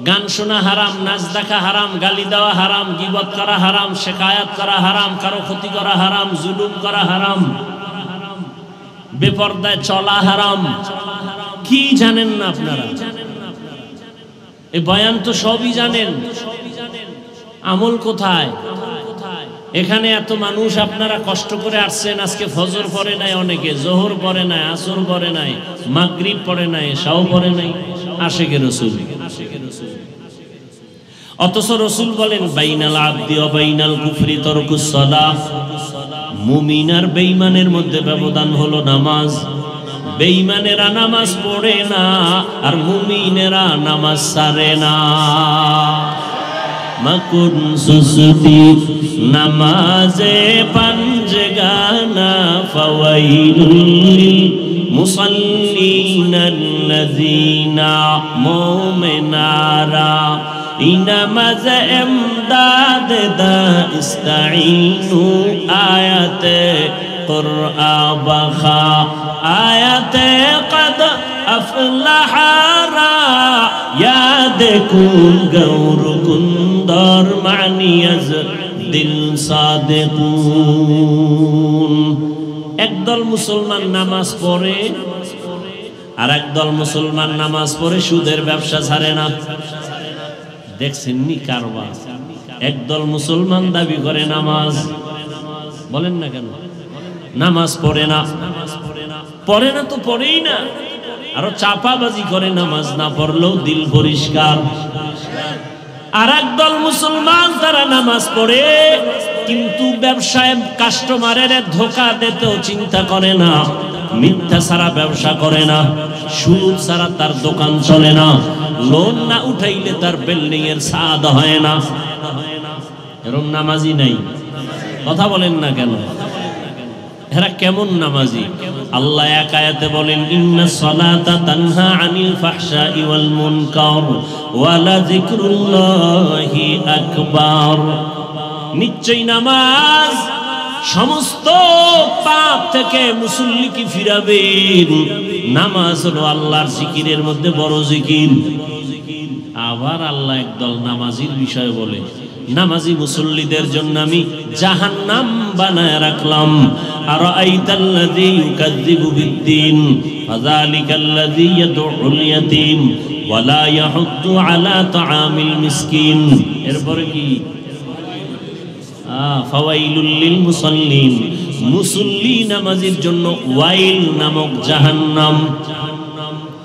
গান শোনা হারাম, নাচ দেখা হারাম, গালি দেওয়া হারাম, গীবত করা হারাম, শিকায়াত করা হারাম, কারো ক্ষতি করা হারাম, জুলুম করা হারাম, বেপরদায় চলা হারাম। কি জানেন না আপনারা? এই বয়ান তো সবই জানেন, আমল কোথায়? এখানে এত মানুষ আপনারা কষ্ট করে আসছেন, আজকে ফজর পড়ে নাই, অনেকে জোহর পড়ে নাই, আসর পড়ে নাই, মাগরিব পড়ে নাই, এশাও পড়ে নাই, আশিকে রাসূল। অথচ রাসূল বলেন বাইনাল আবদি ওয়া বাইনাল কুফরি তারকুস সালাহ। মুমিন আর বেঈমানের মধ্যে ব্যবধান হলো নামাজ। বেঈমানেরা নামাজ পড়ে না, আর মুমিনেরা নামাজ ছাড়ে না। মাকুন সুসুতি নামাজে পাঞ্জগানা ফাওয়াইলুল লিল মুসাল্লিনাল্লাযিনা মুমিনারা ইনামাজ ইমদাদ দা ইস্তাঈনু আয়াতে কুরআ বাখা আয়াতে কদ আফলাহারা ইয়াদ কুন গৌর কুন্দর মানিয়াজ দিল সাদিকুন। একদল মুসলমান নামাজ পড়ে, আর একদল মুসলমান নামাজ পড়ে সুদের ব্যবসা ছাড়ে না। দেখছেন নি কারবার? একদল মুসলমান দাবি করে নামাজ, বলেন না কেন? নামাজ পড়ে না, পড়ে না তো পড়েই না, আরো চাপাবাজি করে নামাজ না পড়লেও দিল পরিষ্কার। আর একদল মুসলমান তারা নামাজ পড়ে, কিন্তু ব্যবসায় কাস্টমারের ধোকা দিতেও চিন্তা করে না, মিথ্যা ছাড়া ব্যবসা করে না, সুদ ছাড়া তার দোকান চলে না, লোন না উঠাইলে তার বিল্ডিং এর ছাদ হয় না। এরকম নামাজি নাই, কথা বলেন না কেন? এরা কেমন নামাজি? আল্লাহ এক আয়াতে বলেন, ইন্নাস সালাতা তানহা আনিল ফাহশাই ওয়াল মুনকার ওয়া লাযিকরুল্লাহি আকবার। নিশ্চয় নামাজ সমস্ত পাপ থেকে মুসল্লিকে ফিরাবে। নামাজ হলো আল্লাহর জিকিরের মধ্যে বড় জিকির। আবার আল্লাহ একদল নামাজির বিষয় বলে, নামাজি মুসল্লিদের জন্য আমি জাহান্নাম বানায় রাখলাম। আরাআইতাল্লাযী ইউকাযযিবু বিদ্দীন ফাযালিকাল্লাযী ইয়াদউল ইয়াতীম ওয়া লা ইয়াহুদ্দু আলা তাআমিল মিসকিন। এরপরে কি? ফাওয়াইলুল লিল মুসাল্লিন, মুসল্লি নামাজির জন্য ওয়াইল নামক জাহান্নাম।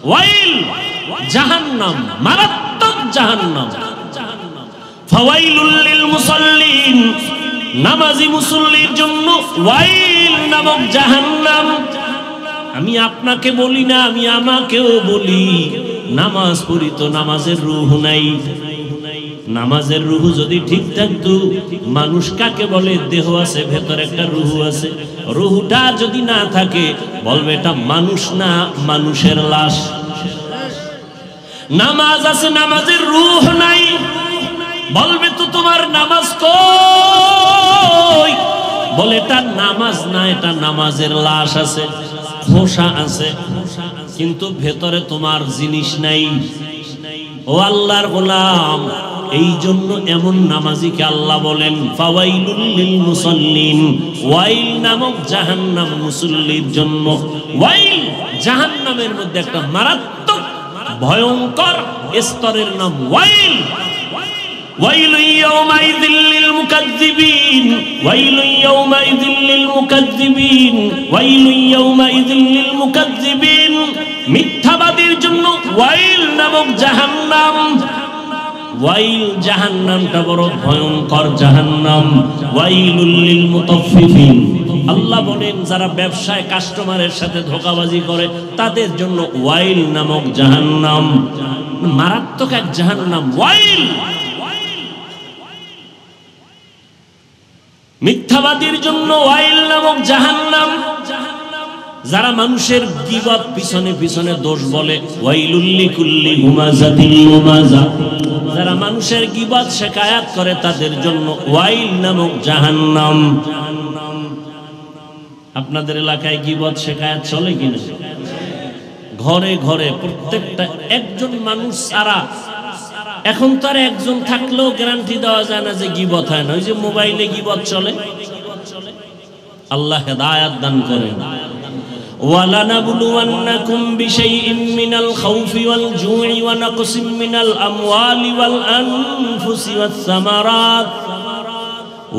ওয়াইল জাহান্নাম, মারাত্মক জাহান্নাম। ফাওয়াইলুল লিল মুসাল্লিন, নামাজি মুসল্লির জন্য ওয়াইল নামক জাহান্নাম। আমি আপনাকে বলি না, আমি আমাকেও বলি, নামাজ পড়ি তো নামাজের রূহ নাই। নামাজের রূহ যদি ঠিক থাকতো, মানুষ কাকে বলে? দেহ আছে, ভেতর একটা রূহ আছে। রূহটা যদি না থাকে, বলবে এটা মানুষ না, মানুষের লাশ। নামাজ আছে, নামাজের রূহ নাই, বলবে তো তোমার নামাজ কই? বলে এটা নামাজ না, এটা নামাজের লাশ আছে, খোসা আছে, কিন্তু ভেতরে তোমার জিনিস নাই। ও আল্লাহর গোলাম, এই জন্য এমন নামাজিকে আল্লাহ বলেন ফাওয়াইলুল লিল মুসাল্লিন, ওয়াইল নামক জাহান্নাম মুসল্লির জন্য। ওয়াইল জাহান্নামের মধ্যে একটা মারাত্মক ভয়ঙ্কর স্তরের নাম ওয়াইল। ওয়াইলু ইয়াওমাইযিল লিল মুকাজ্জিবিন, ওয়াইলু ইয়াওমাইযিল লিল মুকাজ্জিবিন, ওয়াইলু ইয়াওমাইযিল লিল মুকাজ্জিবিন। মিথ্যাবাদীর জন্য ওয়াইল নামক জাহান্নাম। ওয়াইল জাহান্নামটা বড় ভয়ঙ্কর জাহান্নাম। ওয়াইলুল লিল মুতাফফিফিন, আল্লাহ বলেন যারা ব্যবসায় কাস্টমারের সাথে ধোঁকাবাজি করে তাদের জন্য ওয়াইল নামক জাহান্নাম। মারাত্মক এক জাহান্নাম ওয়াইল। মিথ্যাবাদীর জন্য ওয়াইল নামক জাহান্নাম। যারা মানুষের গীবত পিছনে পিছনে দোষ বলে, ওয়াইলুল লিকুল্লি হুমাযাতিল লুমাযা, যারা মানুষের গীবত শিকায়াত করে তাদের জন্য ওয়াইল নামক জাহান্নাম। আপনাদের এলাকায় গীবত শিকায়াত চলে কিনা? ঘরে ঘরে প্রত্যেকটা একজন মানুষ ছাড়া, এখন তো আর একজন থাকলেও গ্যারান্টি দেওয়া যায় না যে গীবত হয় না। ওই যে মোবাইলে গীবত চলে। আল্লাহ হেদায়েত দান করেন। وَلَنَبْلُوَنَّكُمْ بِشَيْءٍ مِّنَ الْخَوْفِ وَالْجُوعِ وَنَقْصٍ مِّنَ الْأَمْوَالِ وَالْأَنفُسِ وَالثَّمَرَاتِ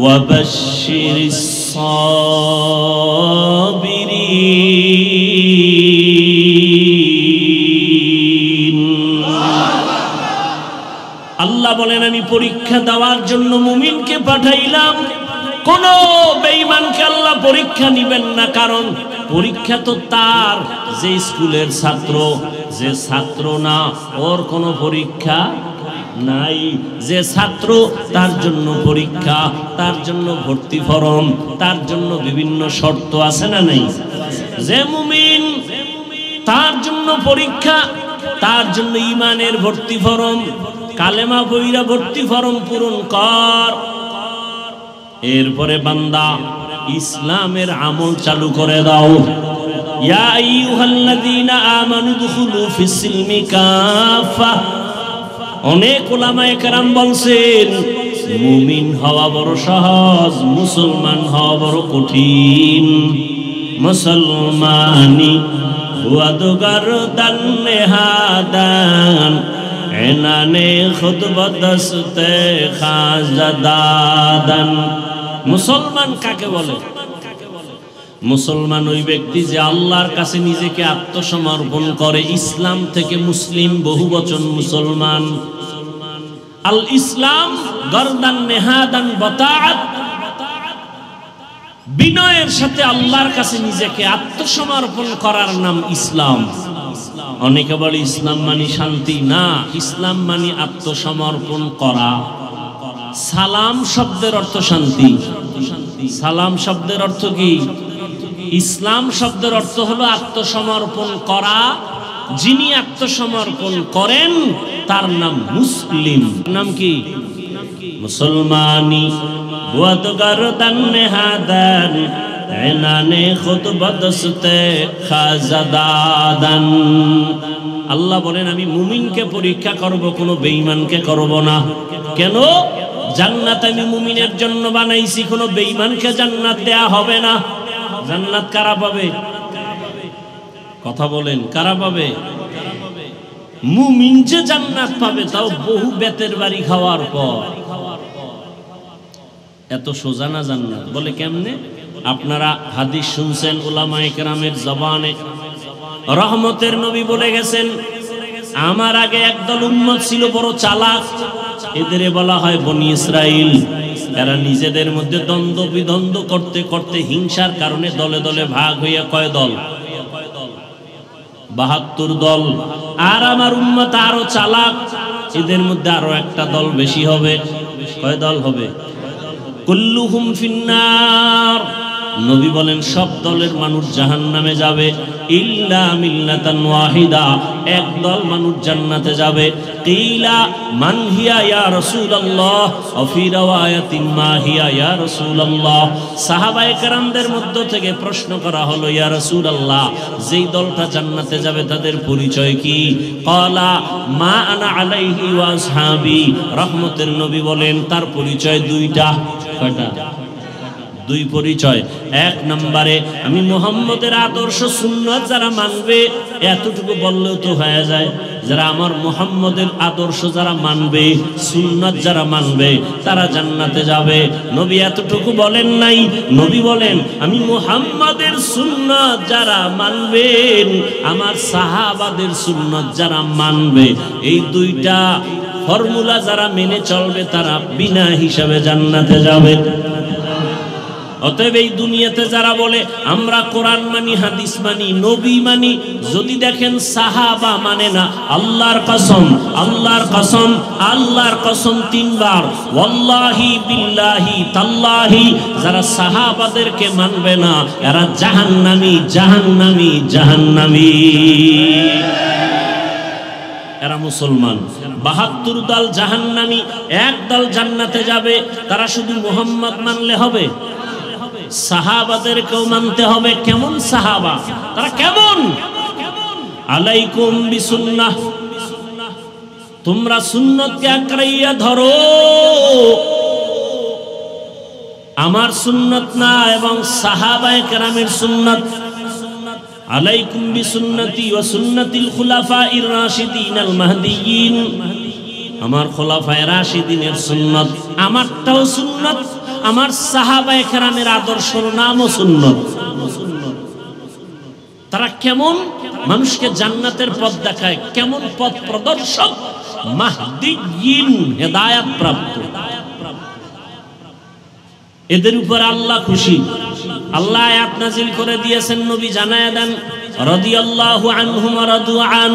وَبَشِّرِ الصَّابِرِينَ। আল্লাহ বলেন আমি পরীক্ষা দেওয়ার জন্য মুমিনকে পাঠাইলাম। কোন বেঈমানকে আল্লাহ পরীক্ষা নিবেন না, কারণ পরীক্ষা তো তার যে স্কুলের ছাত্র, যে ছাত্র না ওর কোনো পরীক্ষা নাই। যে ছাত্র তার জন্য পরীক্ষা, তার জন্য ভর্তি ফরম, তার জন্য বিভিন্ন শর্ত আছে না নাই? যে মুমিন তার জন্য পরীক্ষা, তার জন্য ঈমানের ভর্তি ফরম, কালেমা পয়রা ভর্তি ফরম পূরণ কর। এরপরে বান্দা ইসলামের আমল চালু করে দাও। ইয়া আইয়ুহাল্লাযীনা আমানু দুখুলু ফিস-সিলমি কাফা। অনেক উলামায়ে কেরাম বলছেন মুমিন হওয়া বড় সহজ, মুসলমান হওয়া বড় কঠিন। মুসলমানি হুয়া দুগারদান নেহাদান, এনানে খুতবা দস্তে খাজাদাদান। মুসলমান কাকে বলে? মুসলমান ওই ব্যক্তি যে আল্লাহর কাছে নিজেকে আত্মসমর্পণ করে। ইসলাম থেকে মুসলিম বহুবচন মুসলমান। আল ইসলাম গরদান নেহাদান বাতাআত, বিনয়ের সাথে আল্লাহর কাছে নিজেকে আত্মসমর্পণ করার নাম ইসলাম। অনেকে বলে ইসলাম মানে শান্তি। না, ইসলাম মানে আত্মসমর্পণ করা। সালাম শব্দের অর্থ শান্তি। সালাম শব্দের অর্থ কি? ইসলাম শব্দের অর্থ হলো আত্মসমর্পণ করা। যিনি আত্মসমর্পণ করেন তার নাম মুসলিম। নাম কি? মুসলমানি বুয়াত গরদান নেহাদান এনানে খুতবদস্তে খাজাদাদান। আল্লাহ বলেন আমি মুমিনকে পরীক্ষা করব, কোনো বেঈমানকে করব না। কেন? জান্নাত আমি মুমিনের জন্য বানাইছি, কোনো বেঈমানকে জান্নাত দেয়া হবে না। জান্নাত কারা পাবে? কথা বলেন, কারা পাবে? মুমিন যে জান্নাত পাবে, তাও বহু বেতের বাড়ি খাওয়ার পর। এত সোজা না জান্নাত। বলে কেমনে? আপনারা হাদিস শুনছেন উলামায়ে কেরামের জবানে। রহমতের নবী বলে গেছেন, আমার আগে একদল উম্মত ছিল বড় চালাক, এদের বলা হয় বনি ইসরাইল। এরা নিজেদের মধ্যে দ্বন্দ্ব বিদ্বন্দ্ব করতে করতে হিংসার কারণে দলে দলে ভাগ হইয়া কয় দল? ৭২ দল। আর আমার উম্মত আরো চালাক, এদের মধ্যে আরো একটা দল বেশি হবে। কয় দল হবে? কুল্লুহুম ফিন্নার। নবী বলেন সব দলের মানুষ জাহান্নামে যাবে, ইল্লা মিল্লাতান ওয়াহিদা, এক দল মানুষ জান্নাতে যাবে। কিলা মান হিয়া ইয়া রাসূলুল্লাহ ওয়া ফি রাওয়ায়াতিন মা হিয়া ইয়া রাসূলুল্লাহ। সাহাবায়ে কেরামদের মধ্য থেকে প্রশ্ন করা হলো, ইয়া রাসূলুল্লাহ, যেই দলটা জান্নাতে যাবে তাদের পরিচয় কি? ক্বালা মা আনা আলাইহি ওয়া আসহাবি। রহমতের নবী বলেন তার পরিচয় দুইটা। কয়টা? দুই পরিচয়। এক নম্বরে আমি মুহাম্মদের আদর্শ সুন্নাত যারা মানবে, এতটুকু বললেও তো হয়ে যায়, যারা আমার মুহাম্মদের আদর্শ যারা মানবে, সুন্নাত যারা মানবে, তারা জান্নাতে যাবে। নবী এতটুকু বলেন নাই। নবী বলেন আমি মুহাম্মদের সুন্নাত যারা মানবেন, আমার সাহাবাদের সুন্নাত যারা মানবে, এই দুইটা ফর্মুলা যারা মেনে চলবে, তারা বিনা হিসাবে জান্নাতে যাবে। অতএব এই দুনিয়াতে যারা বলে আমরা কোরআন মানি, হাদিস মানি, নবী মানি, যদি দেখেন সাহাবা মানে না, আল্লাহর কসম, আল্লাহর কসম, আল্লাহর কসম ৩ বার, ওয়াল্লাহি বিল্লাহি তাল্লাহি, যারা সাহাবাদেরকে মানবে না এরা জাহান্নামী, জাহান্নামী, জাহান্নামী। এরা মুসলমান। ৭২ দল জাহান্নামী, এক দল জান্নাতে যাবে। তারা শুধু মুহাম্মদ মানলে হবে? সাহাবাদেরকেও মানতে হবে। কেমন সাহাবা? তারা কেমন? আলাইকুম বিসুন্নাহ, তোমরা সুন্নতকে আঁকড়াইয়া ধরো। আমার সুন্নত না, এবং সাহাবায়ে কেরামের সুন্নত। আলাইকুম বিসুন্নতি ওয়া সুন্নাতিল খুলাফাইর রাশিদিনাল মাহদিয়িন। আমার খোলাফায়ে রাশিদিনের সুন্নত, আমারটাও সুন্নত, আমার সাহাবায়ে কেরামের আদর্শের নামও সুন্নত। তারা কেমন? মানুষকে জান্নাতের পথ দেখায়। কেমন পথ প্রদর্শক? মাহদিয়িন, হেদায়েত প্রাপ্ত। এদের উপর আল্লাহ খুশি। আল্লাহ আয়াত নাযিল করে দিয়েছেন, নবী জানায়া দেন রাদিয়াল্লাহু আনহুম ওয়া রাদু আন।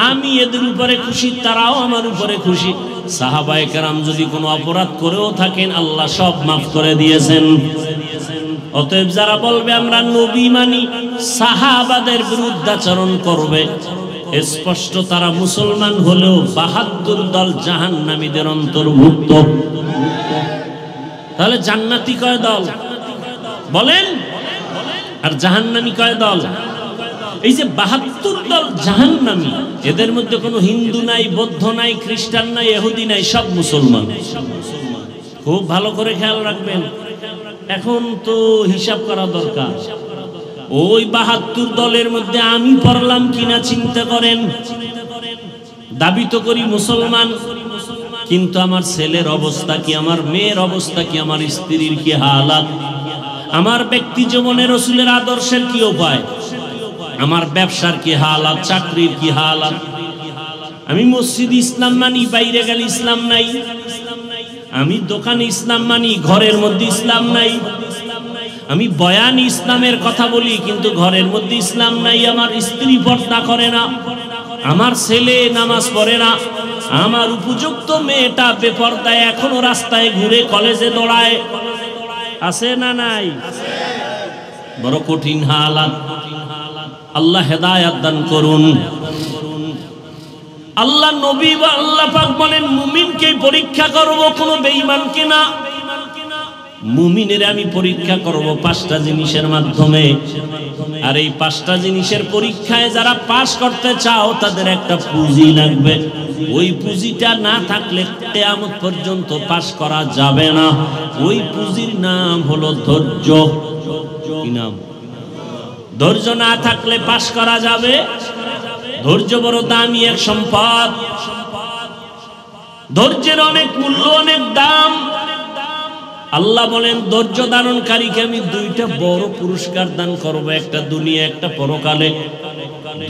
আমি এদের উপরে খুশি, তারাও আমার উপরে খুশি। সাহাবায়ে কেরাম যদি কোনো অপরাধ করেও থাকেন, আল্লাহ সব মাফ করে দিয়েছেন। অতএব যারা বলবে আমরা নবী মানি, সাহাবাদের বিরুদ্ধাচরণ করবে, স্পষ্ট তারা মুসলমান হলেও ৭২ দল জাহান্নামীদের অন্তর্ভুক্ত। তাহলে জান্নাতি কয় দল বলেন, আর জাহান্নামী কয় দল? এই যে ৭২ দল জাহান্নামী, এদের মধ্যে কোনো হিন্দু নাই, বৌদ্ধ নাই, খ্রিস্টান নাই, ইহুদি নাই, সব মুসলমান। খুব ভালো করে খেয়াল রাখবেন। এখন তো হিসাব করা দরকার, ওই ৭২ দলের মধ্যে আমি পড়লাম কিনা চিন্তা করেন। দাবি তো করি মুসলমান, কিন্তু আমার ছেলের অবস্থা কি, আমার মেয়ের অবস্থা কি, আমার স্ত্রীর কি হালাত, আমার ব্যক্তি জীবনে রাসূলের আদর্শের কি উপায়, আমার ব্যবসার কি হালাত, চাকরির কি হালাত। আমি মসজিদ ইসলাম মানি, বাইরে গেলে ইসলাম নাই। আমি দোকানে ইসলাম মানি, ঘরের মধ্যে ইসলাম নাই। আমি বয়ান ইসলামের কথা বলি, কিন্তু ঘরের মধ্যে ইসলাম নাই। আমার স্ত্রী পর্দা করে না, আমার ছেলে নামাজ পড়ে না, আমার উপযুক্ত মেয়েটা বেপর্দায় এখনো রাস্তায় ঘুরে, কলেজে দৌড়ায়। আছে না নাই? বড় কঠিন হালাত। আল্লাহ হেদায়েত দান করুন। আল্লাহ নবী বা আল্লাহ পাক বলেন মুমিনকে পরীক্ষা করব, কোনো বেঈমানকে না। মুমিনের আমি পরীক্ষা করব 5টা জিনিসের মাধ্যমে। আর এই 5টা জিনিসের পরীক্ষায় যারা পাস করতে চাও তাদের একটা পুঁজি লাগবে। ওই পুঁজিটা না থাকলে কিয়ামত পর্যন্ত পাস করা যাবে না। ওই পুঁজির নাম হলো ধৈর্য। কি নাম? ধৈর্য না থাকলে পাস করা যাবে। ধৈর্য বড় দামি এক সম্পদ। ধৈর্যের অনেক মূল্য, অনেক দাম। আল্লাহ বলেন ধৈর্য ধারণকারীকে আমি 2টা বড় পুরস্কার দান করব, একটা দুনিয়া একটা পরকালে।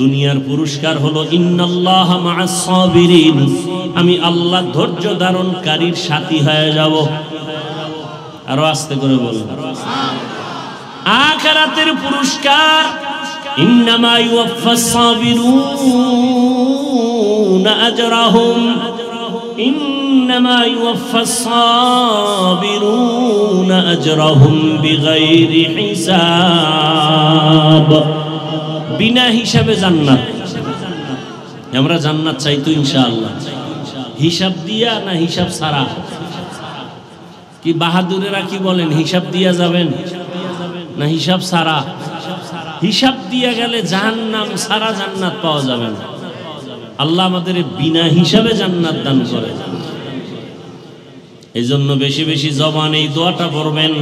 দুনিয়ার পুরস্কার হলো ইন্নাল্লাহা মা'আস সাবিরিন, আমি আল্লাহ ধৈর্য ধারণকারীর সাথী হয়ে যাব। আরো আস্তে করে বলুন। আখিরাতের পুরস্কার ইন্নামা ইউওয়াফাস সাবিরুনা আজরাহুম, ইন্নামা ইউওয়াফাস সাবিরুনা আজরাহুম বিগাইরি হিসাব। বিনা হিসাবে জান্নাত। আমরা জান্নাত চাই তো ইনশাআল্লাহ। হিসাব দিয়া না হিসাব ছাড়া? কি বাহাদুরেরা কি বলেন, হিসাব দিয়া যাবেন না হিসাব ছাড়া? হিসাব দিয়া গেলে জাহান্নাম, সারা জান্নাত পাওয়া যাবে না। আল্লাহ আমাদের বিনা হিসাবে জান্নাত দান করে। এই জন্য বেশি বেশি জবানে এই দোয়াটা পড়বেন,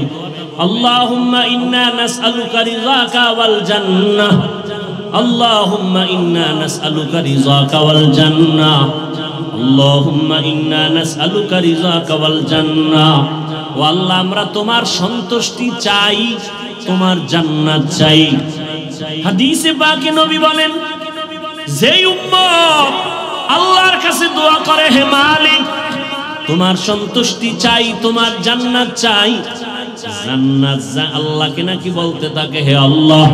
আল্লাহুম্মা ইন্না নাসআলুকা রিযাকা ওয়াল জান্নাহ, আল্লাহুম্মা ইন্না নাসআলুকা রিযাকা ওয়াল জান্নাহ, আল্লাহুম্মা ইন্না নাসআলুকা রিযাকা ওয়াল জান্নাহ। ও আল্লাহ, আমরা তোমার সন্তুষ্টি চাই, তোমার জান্নাত চাই। হাদিসে পাকে নবী বলেন, যেই উম্মত আল্লাহর কাছে দোয়া করে, হে মালিক তোমার সন্তুষ্টি চাই, তোমার জান্নাত চাই, জান্নাত আল্লাহকে নাকি বলতে থাকে, হে আল্লাহ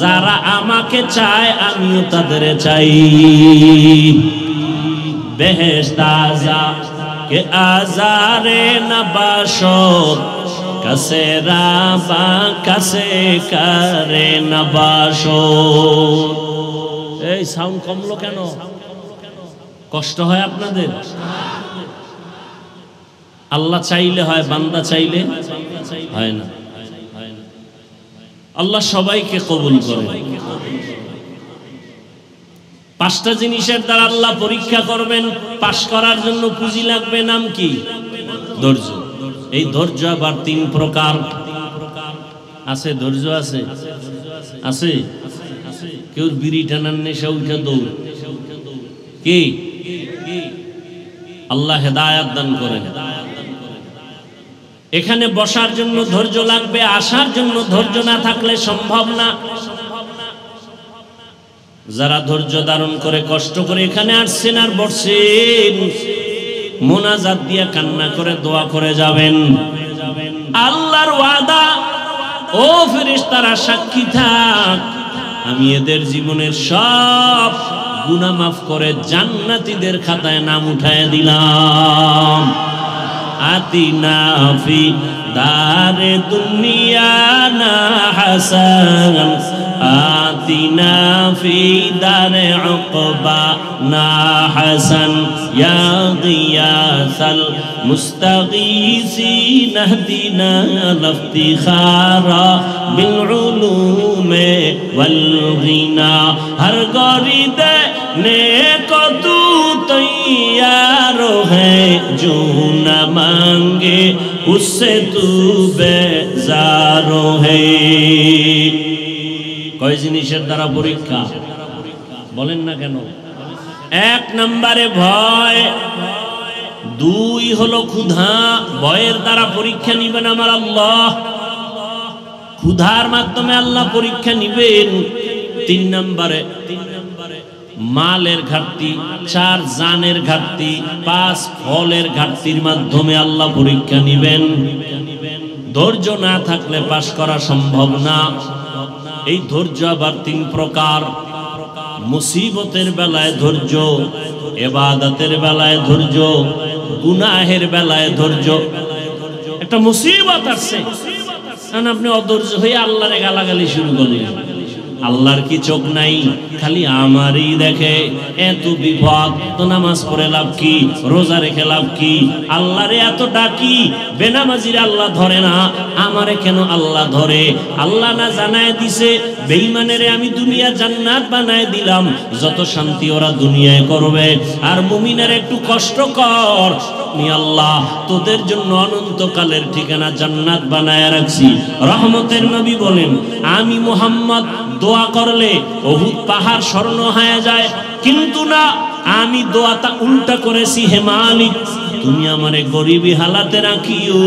যারা আমাকে চায় আমিও তাদের চাই। বেহেশত আযা কে আজারে নবাশত, কাসে রাবা কাসে করে নবাশত। এই সাউন্ড কমলো কেন? কষ্ট হয় আপনাদের? আল্লাহ চাইলে হয়, বান্দা চাইলে হয় না। আল্লাহ সবাইকে কবুল করে। 5টা জিনিসের দ্বারা আল্লাহ পরীক্ষা করবেন। পাশ করার জন্য পুঁজি লাগবে, নাম কি? ধৈর্য। এই ধৈর্য আবার 3 প্রকার আছে। ধৈর্য আছে আছে কেউ বিড়ি টানার নেশা উঠে দৌড়। কি? আল্লাহ হেদায়েত দান করেন। এখানে বসার জন্য ধৈর্য লাগবে, আসার জন্য ধৈর্য না থাকলে সম্ভব না। যারা ধৈর্য ধারণ করে কষ্ট করে এখানে আসছেন আর বসছেন, মোনাজাত দিয়া কান্না করে দোয়া করে যাবেন। আল্লাহর ওয়াদা, ও ফেরেশতারা সাক্ষী থাক, আমি এদের জীবনের সব গুনাহ মাফ করে জান্নাতীদের খাতায় নাম উঠায় দিলাম। আতিনা ফি দারে দুনিয়া না হাসান, আতিনা ফি দারে উকবা না হাসান, ইয়া গিয়াসাল মুস্তাগীসিন ইহদিনা লিফতিখারা বিল উলুমে ওয়াল গিনা। হর গরিদে নেকো তু তৈয়ার है जो न मांगे उससे तू बेजार है। কয় জিনিসের দ্বারা পরীক্ষা বলেন না কেন? 1 নম্বরে ভয়, 2 হলো ক্ষুধা। ভয়ের দ্বারা পরীক্ষা নিবেন আমার আল্লাহ, ক্ষুধার মাধ্যমে আল্লাহ পরীক্ষা নিবেন। 3 নম্বরে মালের ঘাটতি, 4 জানের ঘাটতি, 5 ফলের ঘাটতির মাধ্যমে আল্লাহ পরীক্ষা নিবেন। ধৈর্য না থাকলে পাস করা সম্ভব না। এই ধৈর্য আবার 3 প্রকার। মুসিবতের বেলায় ধৈর্য, ইবাদতের বেলায় ধৈর্য, গুনাহের বেলায় ধৈর্য। একটা মুসিবত আসছে, কারণ আপনি অধৈর্য হয়ে আল্লাহরে গালাগালি শুরু করলেন। আল্লাহর কি চোখ নাই? খালি আমারই দেখে। এত বিপদ তো নামাজ পড়ে লাভ কি, রোজা রেখে লাভ কি? আল্লাহরে এত ডাকি, বেনামাজির আল্লাহ ধরে না, আমারে কেন আল্লাহ ধরে? আল্লাহ না জানায় দিছে বেঈমানেরে আমি দুনিয়া জান্নাত বানায় দিলাম, যত শান্তি ওরা দুনিয়ায় করবে, আর মুমিনের একটু কষ্ট কর, আমি আল্লাহ তোদের জন্য অনন্তকালের ঠিকানা জান্নাত বানায় রাখছি। রহমতের নবী বলেন, আমি মুহাম্মদ দোয়া করলে উহুদ পাহাড় স্বর্ণ হয়ে যায়, কিন্তু না, আমি দোয়াটা উল্টা করেছি। হে মালিক, তুমি আমারে গরিবী হালাতে রাখিও,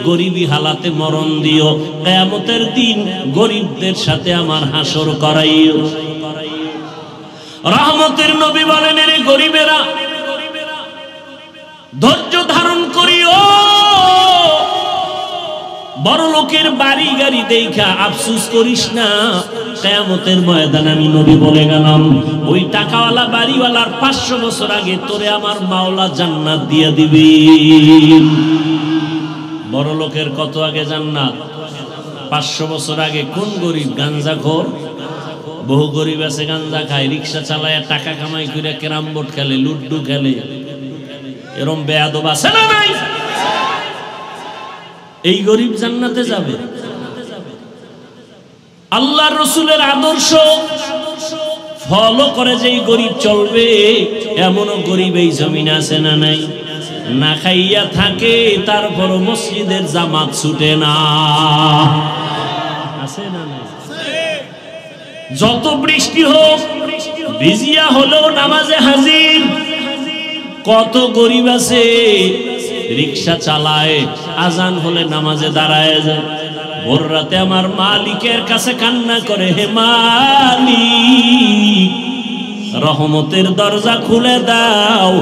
গরিবী হালাতে মরণ দিও, কিয়ামতের দিন গরিবদের সাথে আমার হাসর করাইও। রহমতের নবী বলেন, এরে গরিবেরা ধৈর্য ধারণ করিও, বড় লোকের বাড়ি গাড়ি দেখা আফসোস করিস না, কিয়ামতের ময়দানে আমি নবী বলে গেলাম, ওই টাকাওয়ালা বাড়িওয়ালার 500 বছর আগে তোরে আমার মাওলা জান্নাত দিয়ে দিবি। বড় লোকের কত আগে জান্নাত? 500 বছর আগে। কোন গরিব? গাঞ্জাখোর। বহু গরিব আছে গাঞ্জা খায়, রিক্সা চালায়, টাকা কামাই করে ক্যারাম বোর্ড খেলে, লুড্ডু খেলে, এরম বেয়াদব আছে না নাই? এই গরিব জান্নাতে যাবে? আল্লাহর রাসূলের আদর্শ ফলো করে যেই গরিব চলবে, এমনও গরিব এই জমিনে আছে না নাই? না খাইয়া থাকে, তারপর মসজিদের জামাত ছুটে না, আছে না নাই? যত বৃষ্টি হোক ভিজিয়া হলেও নামাজে হাজির। কত গরিব আছে রিক্সা চালায়, আজান হলে নামাজে দাঁড়ায় যায়, ভোর রাতে আমার মালিকের কাছে কান্না করে, হে মালিক রহমতের দরজা খুলে দাও,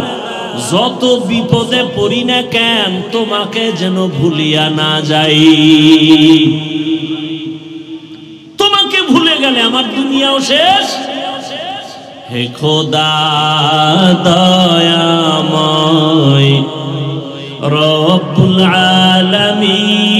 যত বিপদে পড়ি না কেন তোমাকে যেন ভুলিয়া না যাই, তোমাকে ভুলে গেলে আমার দুনিয়াও শেষ। হে খোদা দয়াময় রব্বুল আলামিন,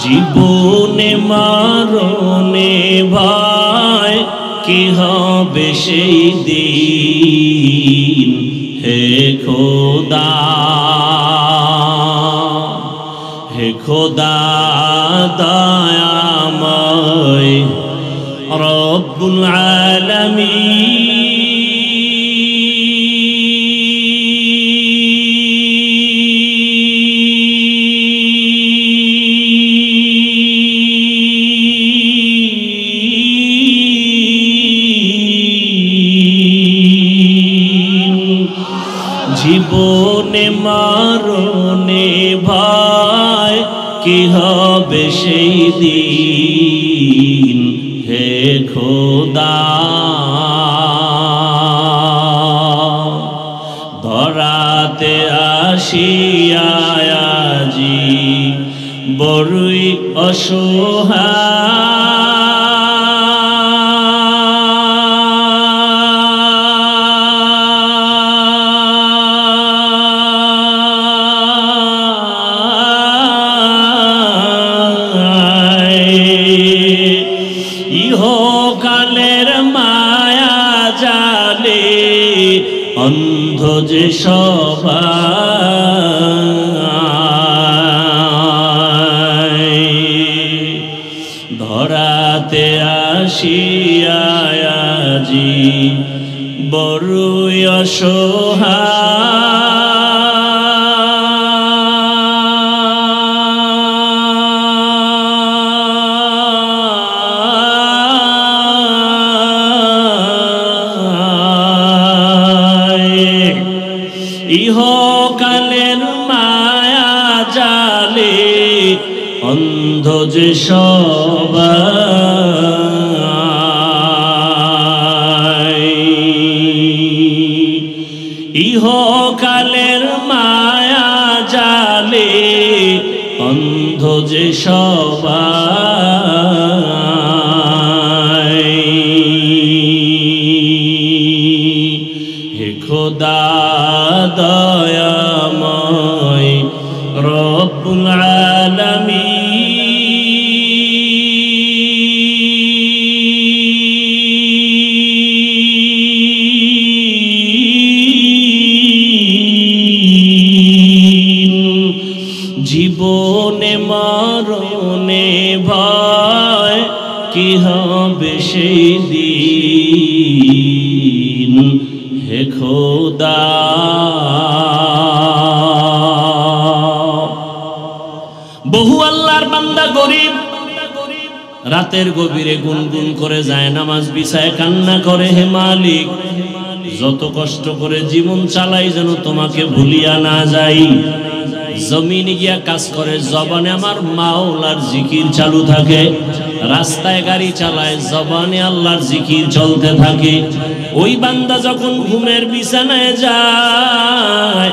জীবনে মরণে ভয় কি হবে সেই দিন, হে খোদা, হে খোদা দয়াময় রব্বুল আলামিন, জীবনে মরণে ভয় কি হবে সেই দিন, হে খোদা ধরাতে আসিয়া আজি বড়ই ইহকালের মায়া জালে অন্ধ যে সবাই, ধরাতে আসিয়া আজি বড়ই ইহকালের মায়া জালে অন্ধ যে সবাই, ইহকালের মায়া জালে অন্ধ যে সবাই। হে খোদা দয়াময় রব্বুল আলামিন, জীবনে মরণে ভয় কি হবে সেই দিন। হে খোদা বহু আল্লাহর বান্দা গরিব রাতের গভীরে গুনগুন করে যায় নামাজ বিছায় কান্না করে, হে মালিক যত কষ্ট করে জীবন চালাই যেন তোমাকে ভুলিয়া না যাই। জমিনে গিয়া কাজ করে, জবানে আমার মাওলার জিকির চালু থাকে, রাস্তায় গাড়ি চালায়, জবানে আল্লাহর জিকির চলতে থাকে। ওই বান্দা যখন ঘুমের বিছানায় যায়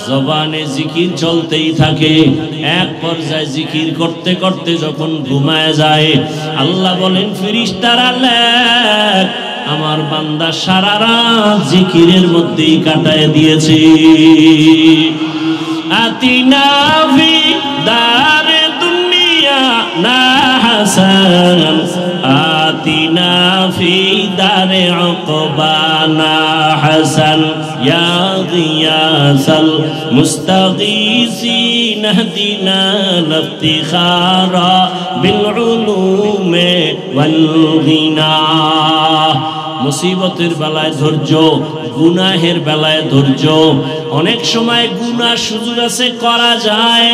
জবানে জিকির চলতেই থাকে। এক পর্যায়ে জিকির করতে করতে যখন ঘুমায় যায়, আল্লাহ বলেন ফেরেশতারা লেখ আমার বান্দা সারা রাত জিকিরের মধ্যেই কাটায় দিয়েছে। আতিনা ফি দারে দুনিয়া না হাসান, আতিনা ফি দারে উকবা না হাসান, ইয়া গিয়াসাল মুস্তাগীসিন ইহদিনা লিফতিখারা বিল উলুমে ওয়াল গিনা। মুসিবতের বেলায় ধৈর্য, গুনাহের বেলায় ধৈর্য। অনেক সময় গুনাহ সুযোগ আছে করা যায়,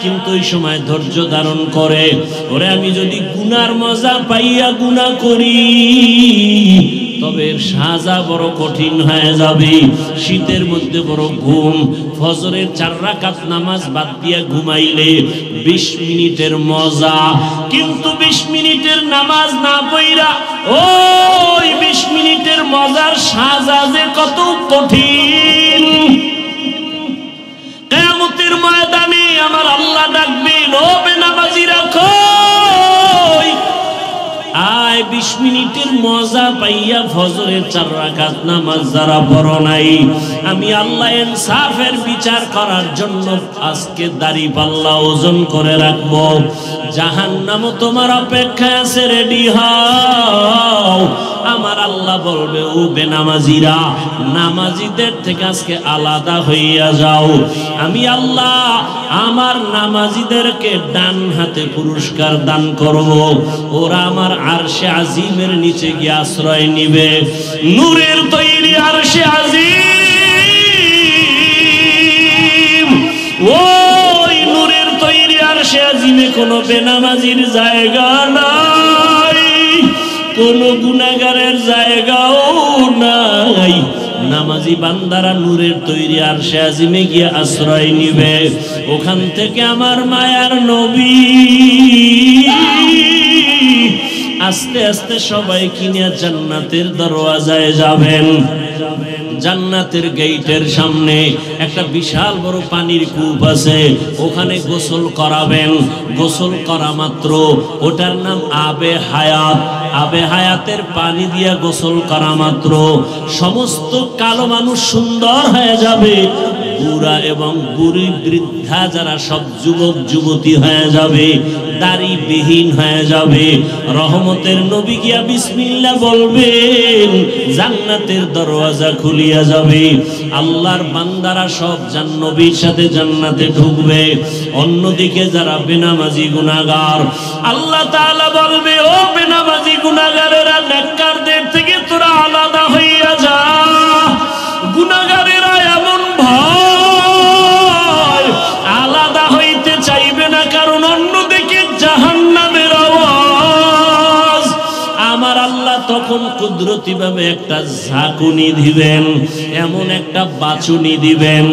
কিন্তু ওই সময় ধৈর্য ধারণ করে, ওরে আমি যদি গুনার মজা পাইয়া গুনাহ করি তবে এর সাজা বড় কঠিন হয়ে যাবে। শীতের মধ্যে বড় ঘুম, ফজরের 4 রাকাত নামাজ বাদ দিয়ে ঘুমাইলে 20 মিনিটের মজা, কিন্তু 20 মিনিটের নামাজ না পড়া ওই 20 মিনিটের মজার সাজা যে কত কঠিন। কিয়ামতের ময়দানে আমার আল্লাহ ডাকবেন, ও বেনামাজিরা কই আয় 20 মিনিটের মজা পাইয়া ফজরের 4 রাকাত নামাজ যারা পড়ো নাই, আমি আল্লাহ ইনসাফের বিচার করার জন্য আজকে দাড়ি পাল্লা ওজন করে রাখবো। জাহান্নামও তোমার অপেক্ষায় আছে, রেডি হও। আমার আল্লাহ বলবে, ও বেনামাজিরা নামাজিদের থেকে আজকে আলাদা হইয়া যাও। আমি আল্লাহ আমার নামাজিদেরকে ডান হাতে পুরস্কার দান করব, ওরা আমার আরশে আজিমের নিচে গিয়ে আশ্রয় নিবে। নূরের তৈরি আরশে আজিম, ওই নূরের তৈরি আরশে আজিমে কোনো বেনামাজির জায়গা নাই, কোনো গুনাহগারের জায়গাও নাই। নামাজি বান্দারা নূরের তৈরি আরশে আজিমে গিয়ে আশ্রয় নিবে। ওখান থেকে আমার মায়ার নবী আস্তে আস্তে সবাই কিনে জান্নাতের দরওয়াজায় যাবেন। জান্নাতের গেটের সামনে একটা বিশাল বড় পানির কূপ আছে, ওখানে গোসল করাবেন। গোসল করা মাত্র ওটার নাম আবে হায়াত। আবে হায়াতের পানি দিয়া গোসল করা মাত্র সমস্ত কালো মানুষ সুন্দর হয়ে যাবে, বুড়া এবং বুড়ি বৃদ্ধা যারা সব যুবক যুবতী হয়ে যাবে, দাড়িবিহীন হয়ে যাবে। রহমতের নবী গিয়া বিসমিল্লাহ বলবেন, জান্নাতের দরওয়াজা খুলিয়া যাবে। আল্লাহর বান্দারা সব নবীর সাথে জান্নাতে ঢুকবে। অন্যদিকে যারা বেনামাজি গুনাহগার, আল্লাহ তাআলা বলবে, ও বেনামাজি গুনাহগারেরা নেককারদের থেকে তোরা আলাদা হইয়া যা। গুনাহগারেরা এমন ভয় আলাদা হইতে চাইবে না, কারণ অন্যদিকে জাহান্নামের আওয়াজ। আমার আল্লাহ তখন কুদরতি ভাবে একটা ঝাঁকুনি দিবেন, এমন একটা বাচুনি দিবেন।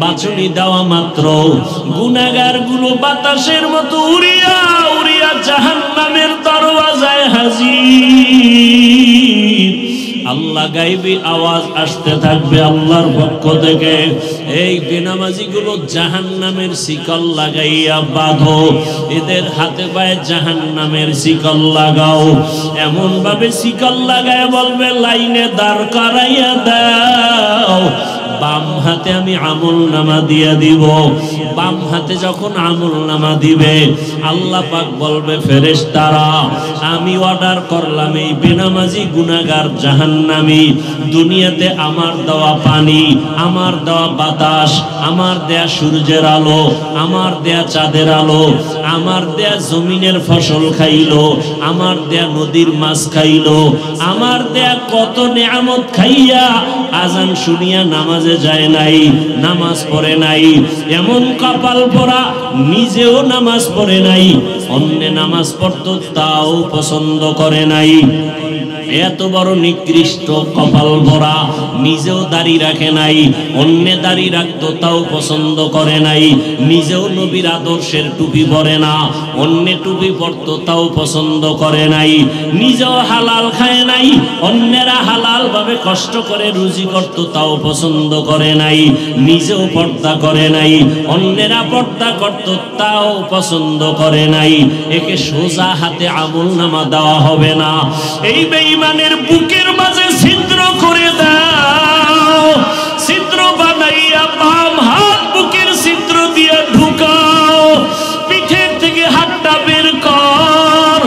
বাচুনি দেওয়া মাত্র গুনাহগার গুলো বাতাসের মতো উড়িয়া উড়িয়া জাহান্নামের দরওয়াজায় হাজির। আল্লাহ গায়বী আওয়াজ আসতে থাকবে আল্লাহর পক্ষ থেকে, এই বেনামাজিগুলো জাহান্নামের শিকল লাগাইয়া বাঁধো, এদের হাতে পায়ে জাহান্নামের শিকল লাগাও। এমন ভাবে শিকল লাগায় বলবে লাইনে দাঁড় করাইয়া দাও, বাম হাতে আমি আমল নামা দিয়ে দিব। বাম হাতে যখন আমল নামা দিবে আল্লাহ পাক বলবে ফেরেশতারা আমি অর্ডার করলাম এই বেনামাজি গুনাহগার জাহান্নামী দুনিয়াতে আমার দেওয়া পানি, আমার দেওয়া বাতাস, আমার দেয়া সূর্যের আলো, আমার দেয়া চাঁদের আলো, আমার দেয়া জমিনের ফসল খাইলো, আমার দেয়া নদীর মাছ খাইলো, আমার দেয়া কত নেয়ামত খাইয়া আজান শুনিয়া নামাজে যায় নাই, নামাজ পড়ে নাই, এমন কপাল পরা নিজেও নামাজ পড়ে নাই, অন্য নামাজ পড়তো তাও পছন্দ করে নাই। এত বড় নিকৃষ্ট কপাল ভরা, নিজেও দাড়ি রাখে নাই, অন্য দাড়ি রাখতো তাও পছন্দ করে নাই, নিজেও নবীর আদর্শের টুপি পরে না, অন্য টুপি পরতো তাও পছন্দ করে নাই, নিজেও হালাল খায় নাই, অন্যেরা হালাল ভাবে কষ্ট করে রুজি করতো তাও পছন্দ করে নাই, নিজেও পর্দা করে নাই, অন্যেরা পর্দা করতো তাও পছন্দ করে নাই। একে সোজা হাতে আমল নামা দেওয়া হবে না। এই বেঈমানের বুকের মাঝে ছিদ্র করে দাও, ছিদ্র বানাইয়া বাম হাত বুকের ছিদ্র দিয়ে ঢুকাও, পিঠের থেকে হাতটা বের কর,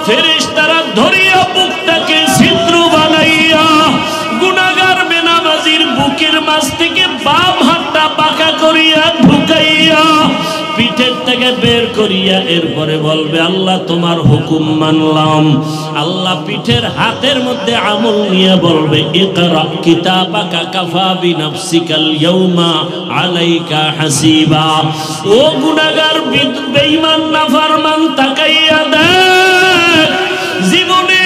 ফেরেশতারা ধরিয়া বুকটাকে ছিদ্র বানাইয়া গুনাহগার বেনামাজির বুকের মাঝ থেকে বাম হাতটা বাঁকা করিয়া ঢুকাইয়া পিঠের থেকে বের করিয়া এরপরে বলবে আল্লাহ তোমার হুকুম মানলাম। আল্লাহ পিঠের হাতের মধ্যে আমল নিয়ে বলবে ইকরা কিতাবাকা কাফা বিনাফসিকাল ইয়াউমা আলাইকা হাসিবা। ও গুনাহগার বেঈমান নাফরমান তাকাইয়া দেখ, জীবনে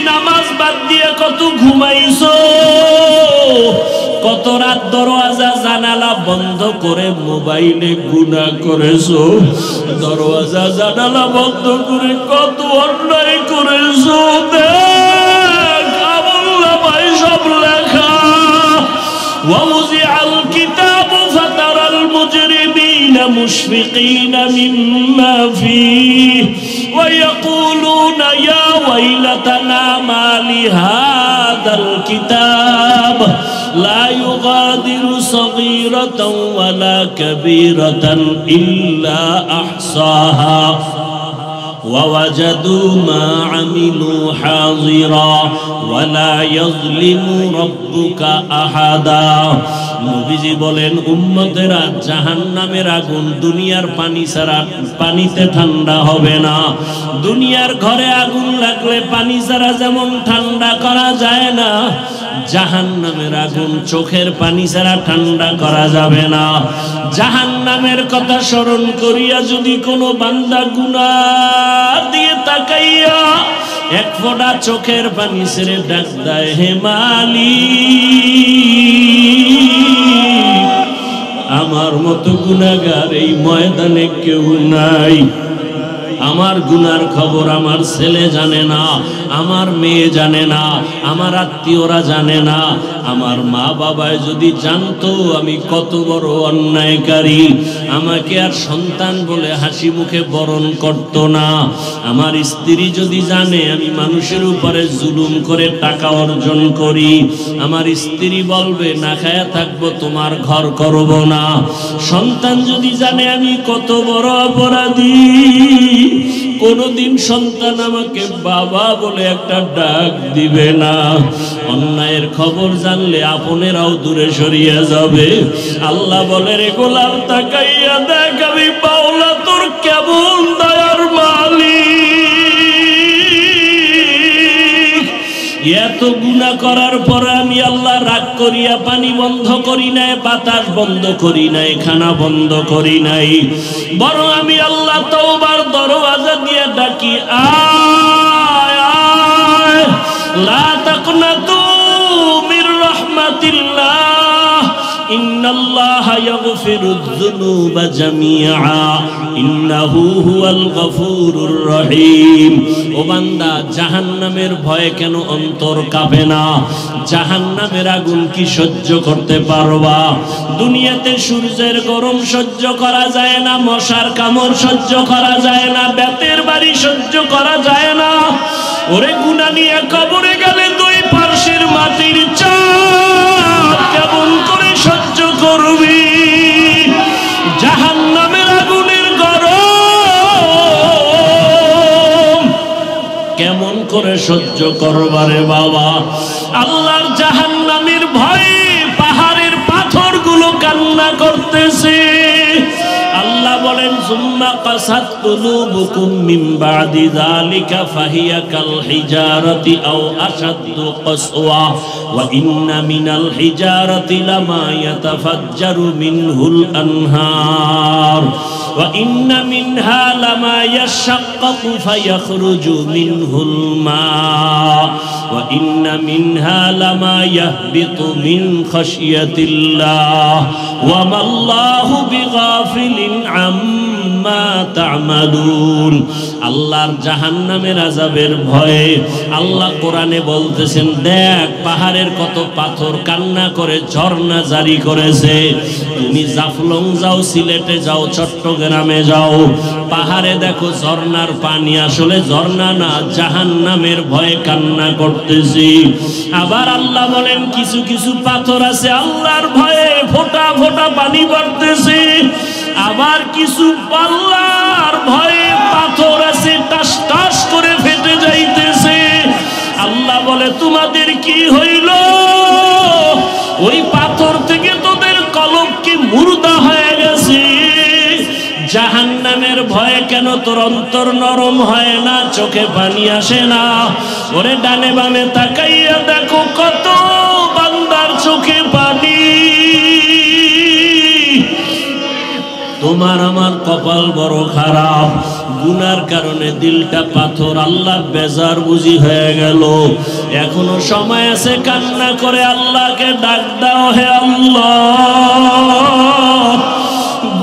নামাজ বাদ দিয়ে কত ঘুমাইছো, কত রাত দরওয়াজা জানালা বন্ধ করে মোবাইলে গুনাহ করেছো, দরওয়াজা জানালা বন্ধ করে কত অন্যায় করেছো। দেখ আমলনামায় সব লেখা। ওয়াউজিআল কিতাবু ফাতারাল মুজরিমিনা মুশফিকিনা মিম্মা ফীহি ওয়া ইয়াকুলুনা ইয়া ওয়াইলাতানা মা লিহাদাল কিতাব لا يغادر صغيرة ولا كبيرة إلا أحصاها ووجدوا ما عملوا حاضرا ولا يظلم ربك أحدا। নবীজি বলেন উম্মতেরা জাহান্নামের আগুন দুনিয়ার পানি ছাড়া পানিতে ঠান্ডা হবে না। দুনিয়ার ঘরে আগুন লাগলে পানি ছাড়া যেমন ঠান্ডা করা যায় না, জাহান্নামের আগুন চোখের পানি ছাড়া ঠান্ডা করা যাবে না। জাহান্নামের কথা স্মরণ করিয়া যদি কোনো বান্দা গুনাহ দিয়ে তাকাইয়া এক ফোঁটা চোখের পানি ছেড়ে ডাক দেয় হে মালিক, আমার মতো গুনাহগার এই ময়দানে কেউ নাই। আমার গুনার খবর আমার ছেলে জানে না, আমার মেয়ে জানে না, আমার আত্মীয়রা জানে না। আমার মা বাবায় যদি জানতো আমি কত বড় অন্যায়কারী, আমাকে আর সন্তান বলে হাসি মুখে বরণ করত না। আমার স্ত্রী যদি জানে আমি মানুষের উপরে জুলুম করে টাকা অর্জন করি, আমার স্ত্রী বলবে না খায়া থাকবো, তোমার ঘর করব না। সন্তান যদি জানে আমি কত বড় অপরাধী, কোনদিন সন্তান আমাকে বাবা বলে একটা ডাক দিবে না। অন্যায়ের খবর জানলে আপনেরাও দূরে সরিয়ে যাবে। আল্লাহ বলে রে গোলাম তাকাইয়া দেখ আমি পাওলা তোর কেমন দয়ার মালিক। এত গুনাহ করার পরে আমি আল্লাহ রাগ করিয়া পানি বন্ধ করি নাই, বাতাস বন্ধ করি নাই, খানা বন্ধ করি নাই, বরং আমি আল্লাহ তওবার দরওয়াজা দিয়ে ডাকি আয় আয় লা তাকনাতু মির রাহমাতিল্লাহ ইন্না ইন্নাল্লাহা ইয়াগফিরুয যুনুবা জামিআ ইন্নাহু হুয়াল গফুরুর রহিম। ও বান্দা, জাহান্নামের ভয়ে কেন অন্তর কাঁপে না? জাহান্নামের আগুন কি সহ্য করতে পারবা? দুনিয়াতে সূর্যের গরম সহ্য করা যায় না, মশার কামড় সহ্য করা যায় না, বেতের বাড়ি সহ্য করা যায় না। ওরে গুনাহ নিয়ে কবরে গেলে দুই পার্শ্বের মাটির চাপ কেমন করে সহ্য করবি? জাহান্নামের আগুনের গরম কেমন করে সহ্য করবারে বাবা? আল্লাহর জাহান্নামের ভয়ে পাহাড়ের পাথরগুলো কান্না করতেছে। আল্লাহ বলেন, সুম্মা কাসাত কুলুবুকুম মিন বাদি যালিকা ফাহিয়া কাল হিজারাতি আও আশাদ্দু কাসওয়া ওয়া ইন্না মিনাল হিজারাতি লামা ইয়াতাফাজ্জারু মিনহুল আনহার ওয়া ইন্না মিনহা লামা ইয়াশাক্কাকু ফায়াখরুজু মিনহুল মা ওয়া ইন্না মিনহা লামা ইয়াহবিতু মিন খাশিয়াতিল্লাহ ওয়া মাল্লাহু বিগাফিলিন আম্মা তা'মালুন। আল্লাহর জাহান্নামের আযাবের ভয়ে আল্লাহ কোরআনে বলতেছেন, দেখ পাহাড়ের কত পাথর কান্না করে ঝর্ণা জারি করেছে। তুমি জাফলং যাও, সিলেটে যাও, চট্টগ্রামে যাও, পাহাড়ে দেখো ঝর্ণার পানি আসলে ঝর্ণা না, জাহান্নামের ভয়ে কান্না করতেছি। আবার আল্লাহ বলেন, কিছু কিছু পাথর আছে আল্লাহর ভয়ে ফোঁটা ফোঁটা পানি পড়তেছে। আবার কিছু আল্লাহর ভয়ে পাথর আছে টাস টাস করে ফেটে যাইতেছে। আল্লাহ বলে, তোমাদের কি হইল? ওই পাথর থেকে তোদের কলব কি মুর্দা হয়ে গেছে? জাহান্নামের ভয়ে কেন তোর অন্তর নরম হয় না, চোখে পানি আসে না? ওরে ডানে বামে তাকাইয়া দেখো কত বান্দার চোখে পানি। তোমার আমার কপাল বড় খারাপ, গুনার কারণে দিলটা পাথর। আল্লাহ বেজার বুঝি হয়ে গেল। এখনো সময় আছে, কান্না করে আল্লাহকে ডাক দাও, হে আল্লাহ,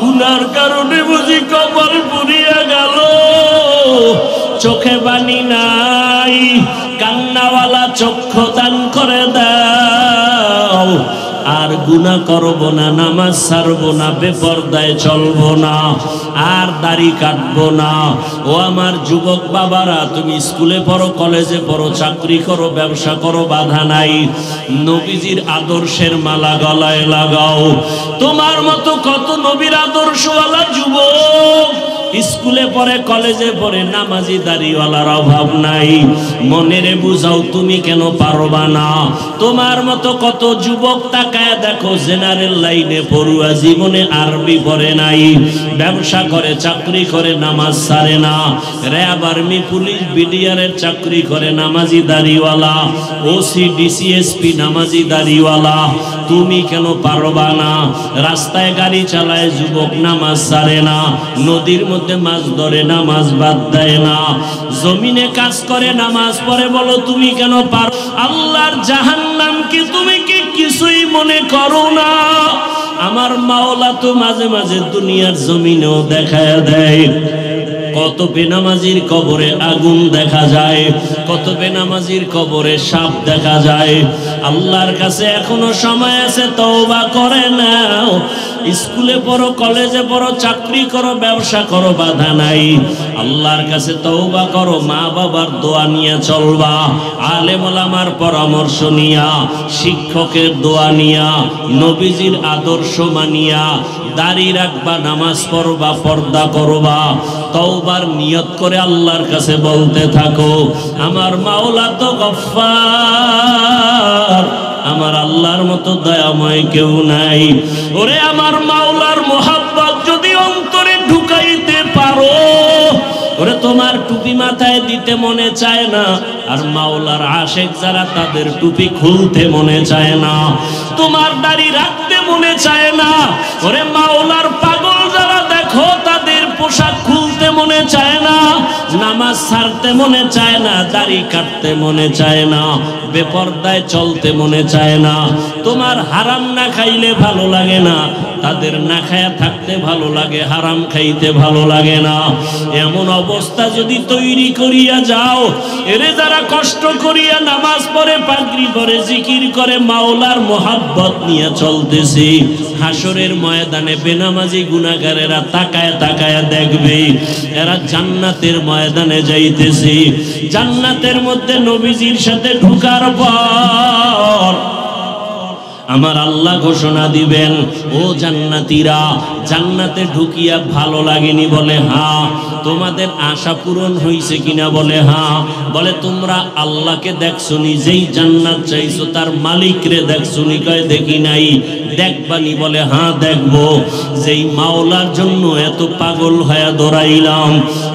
গুনার কারণে বুঝি কপাল পুড়িয়া গেল, চোখে পানি নাই, কান্নাওয়ালা চক্ষু দান করে দাও। আর গুনাহ করব না, নামাজ ছাড়ব না, বেপরদায় চলব না, আর দাড়ি কাটবো না। ও আমার যুবক বাবারা, তুমি স্কুলে পড়ো, কলেজে পড়ো, চাকরি করো, ব্যবসা করো, বাধা নাই। নবীজির আদর্শের মালা গলায় লাগাও। তোমার মতো কত নবীর আদর্শওয়ালা যুবক স্কুলে পড়ে, কলেজে পড়ে, নামাজি দাড়িওয়ালার অভাব নাই। মনেরে বুঝাও, তুমি কেন পারবা না? তোমার মতো কত যুবক তাকায় দেখো, জেনারেল লাইনে পড়ুয়া, জীবনে আরবি পড়ে নাই, ব্যবসা করে, চাকরি করে, নামাজ ছাড়ে না, র্যাব, আর্মি, পুলিশ, বিডিআরের চাকরি করে, নামাজি দাড়িওয়ালা, ওসি, ডিসিএসপি, নামাজি দাড়িওয়ালা। তুমি কেন পারবা না? রাস্তায় গাড়ি চালায় যুবক, নামাজ ছাড়ে না, নদীর মধ্যে মাছ ধরে, নামাজ বাদ দেয় না, জমিনে কাজ করে, নামাজ পড়ে। বলো তুমি কেন পারো? আল্লাহর জাহান্নাম কি তুমি কি কিছুই মনে করো না? আমার মাওলা তো মাঝে মাঝে দুনিয়ার জমিনেও দেখায় দেয়। কত বেনামাজির কবরে আগুন দেখা যায়, কত বেনামাজির কবরে সাপ দেখা যায়। আল্লাহর কাছে এখনো সময় আছে, তওবা করে নাও। স্কুলে পড়ো, কলেজে পড়ো, চাকরি করো, ব্যবসা করো, বাধা নাই। আল্লাহর কাছে তওবা করো, মা বাবার দোয়া নিয়ে চলবা, আলেম ওলামার পরামর্শ নিয়া, শিক্ষকের দোয়া নিয়া, নবীজির আদর্শ মানিয়া দাড়ি রাখবা, নামাজ পড়বা, পর্দা করবা, তওবার নিয়ত করে আল্লাহর কাছে বলতে থাকো, আমার মাওলা তো গফফার, আমার আল্লাহর মতো দয়াময় কেউ নাই। ওরে আমার মাওলার মোহাব্বত যদি অন্তরে ঢুকাইতে পারো, ওরে তোমার টুপি মাথায় দিতে মনে চায় না, আর মাওলার আশেক যারা তাদের টুপি খুলতে মনে চায় না, তোমার দাড়ি রাখতে মনে চায় না। ওরে মাওলার পাগল যারা দেখো তাদের পোশাক খুলতে মনে মনে চায় না, নামাজ ছাড়তে মনে চায় না, দাড়ি কাটতে মনে চায় না, বেপরদায় চলতে মনে চায় না। তোমার হারাম না খাইলে ভালো লাগে না, তাদের না খায়া থাকতে ভালো লাগে, হারাম খাইতে ভালো লাগে না। এমন অবস্থা যদি তৈরি করিয়া যাও, এরে যারা কষ্ট করিয়া নামাজ পড়ে, পাগড়ি পরে, জিকির করে, মাওলার মোহাব্বত নিয়ে চলতেছি, হাসরের ময়দানে বেনামাজি গুনাহগারেরা তাকায় তাকায় দেখবে এরা জান্নাতের ময়দানে যাইতেছি। জান্নাতের মধ্যে নবীজির সাথে ঢোকার পর আমার আল্লাহ ঘোষণা দিবেন, ও জান্নাতীরা, জান্নাতে ঢুকিয়া ভালো লাগেনি? বলে হ্যাঁ। তোমাদের আশা পূরণ হয়েছে কিনা? বলে হ্যাঁ। বলে তোমরা আল্লাহকে দেখছনি? যেই জান্নাত চাইছো তার মালিকরে দেখছনি? কয় দেখি নাই। দেখবানি? বলে হ্যাঁ দেখবো। যেই মাওলার জন্য এত পাগল হয়ে দৌড়াইলাম,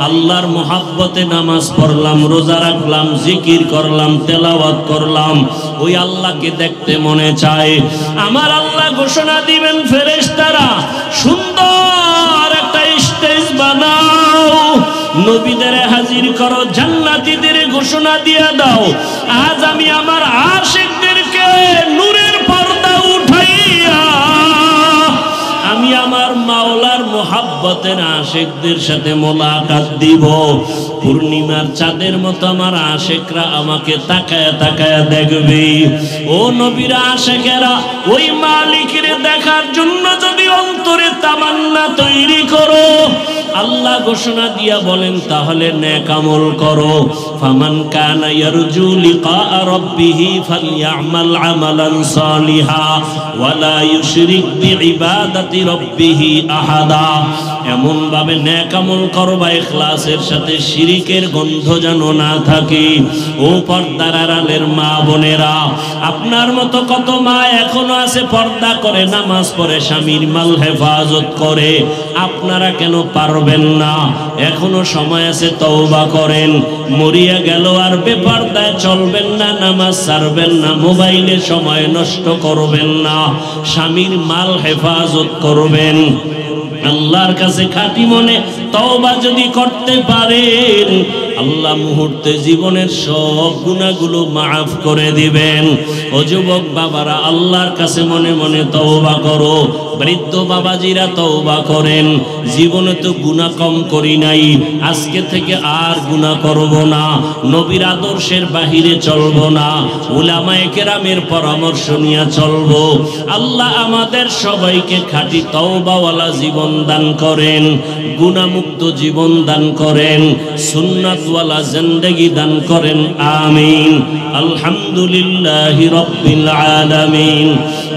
আল্লাহর মোহাব্বতে নামাজ পড়লাম, রোজা রাখলাম, জিকির করলাম, তেলাওয়াত করলাম, ওই আল্লাহকে দেখতে মনে চায়। আমার আল্লাহ ঘোষণা দিবেন, ফেরেশতারা সুন্দর একটা স্টেজ বানাও, নবীদের হাজির করো, জান্নাতীদের ঘোষণা দিয়ে দাও, আজ আমি আমার আশিকদেরকে নূরের পর্দা উঠাইয়া আমি আমার মাওলার মোহাব্বতের আশিকদের সাথে মোলাকাত দিব। পূর্ণিমার চাঁদের মতো আমার আশিকরা আমাকে তাকায় তাকায় দেখবে। ও নবীর আশিকেরা, ওই মালিকের দেখার জন্য যদি অন্তরে তামান্না তৈরি করো, আল্লাহ ঘোষণা দিয়া বলেন তাহলে নেক আমল করো। ফামান কানা ইয়ারজু লিকা রাব্বিহি ফালইআমাল আমালান সালিহা ওয়ালা ইউশরিক বিইবাদাতি রাব্বিহি আহাদা। এমন ভাবে নেক আমল করবা ইখলাসের সাথে, শিরিকের গন্ধ যেন না থাকে। ও পর্দার আড়ালের মা বোনেরা, আপনার মতো কত মা এখনো আছে পর্দা করে, নামাজ পড়ে, স্বামীর মাল হেফাজত করে, আপনারা কেন পারবেন না? এখনো সময় আছে, তওবা করেন। মরিয়া গেল আর বেপরদায় চলবেন না, নামাজ ছাড়বেন না, মোবাইলে সময় নষ্ট করবেন না, স্বামীর মাল হেফাজত করবেন। আল্লাহর কাছে খাঁটি মনে তওবা যদি করতে পারেন, আল্লাহ মুহূর্তে জীবনের সব গুনাহগুলো মাফ করে দিবেন। ও যুবক বাবারা, আল্লাহর কাছে মনে মনে তওবা করো। বৃদ্ধ বাবাজিরা তওবা করেন, জীবনে তো গুনাহ কম করি নাই, আজকে থেকে আর গুনাহ করব না, নবীর আদর্শের বাহিরে চলব না, উলামায়ে কেরামের পরামর্শ নিয়ে চলব। আল্লাহ আমাদের সবাইকে খাঁটি তওবাওয়ালা জীবন দান করেন, গুনাহমুক্ত জীবন দান করেন, সুন্নাতওয়ালা জিন্দেগি দান করেন। আমিন। আলহামদুলিল্লাহি রাব্বিল আলামিন,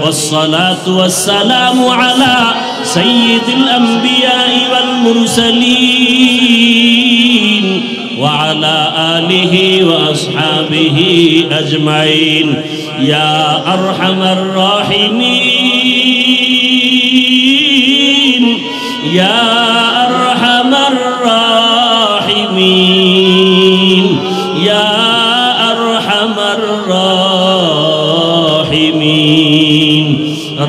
ওয়াসসালাতু ওয়াসসালামু আলা সাইয়্যিদিল আমবিয়াই ওয়াল মুরসালিন ওয়া আলা আলিহি ওয়া আসহাবিহি আজমাইন। ইয়া আরহামার রাহিমিন, ইয়া আরহামার রাহিমিন, ইয়া আরহামার রাহিমিন।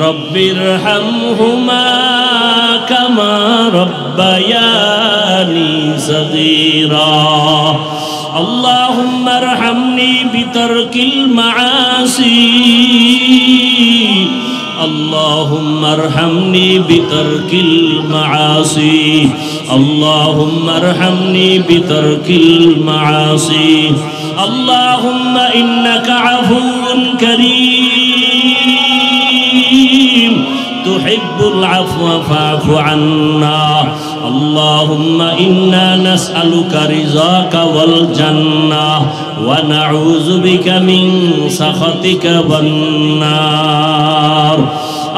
রব্বিরহামহুমা কামা রব্বায়ানি সগীরা। اللهم ارحمني بترك المعاصي، اللهم ارحمني بترك المعاصي، اللهم ارحمني بترك المعاصي. اللهم إنك عفو كريم تحب العفو فاعف عنا. اللهم إنا نسألك رضاك والجنة ونعوذ بك من سخطك والنار.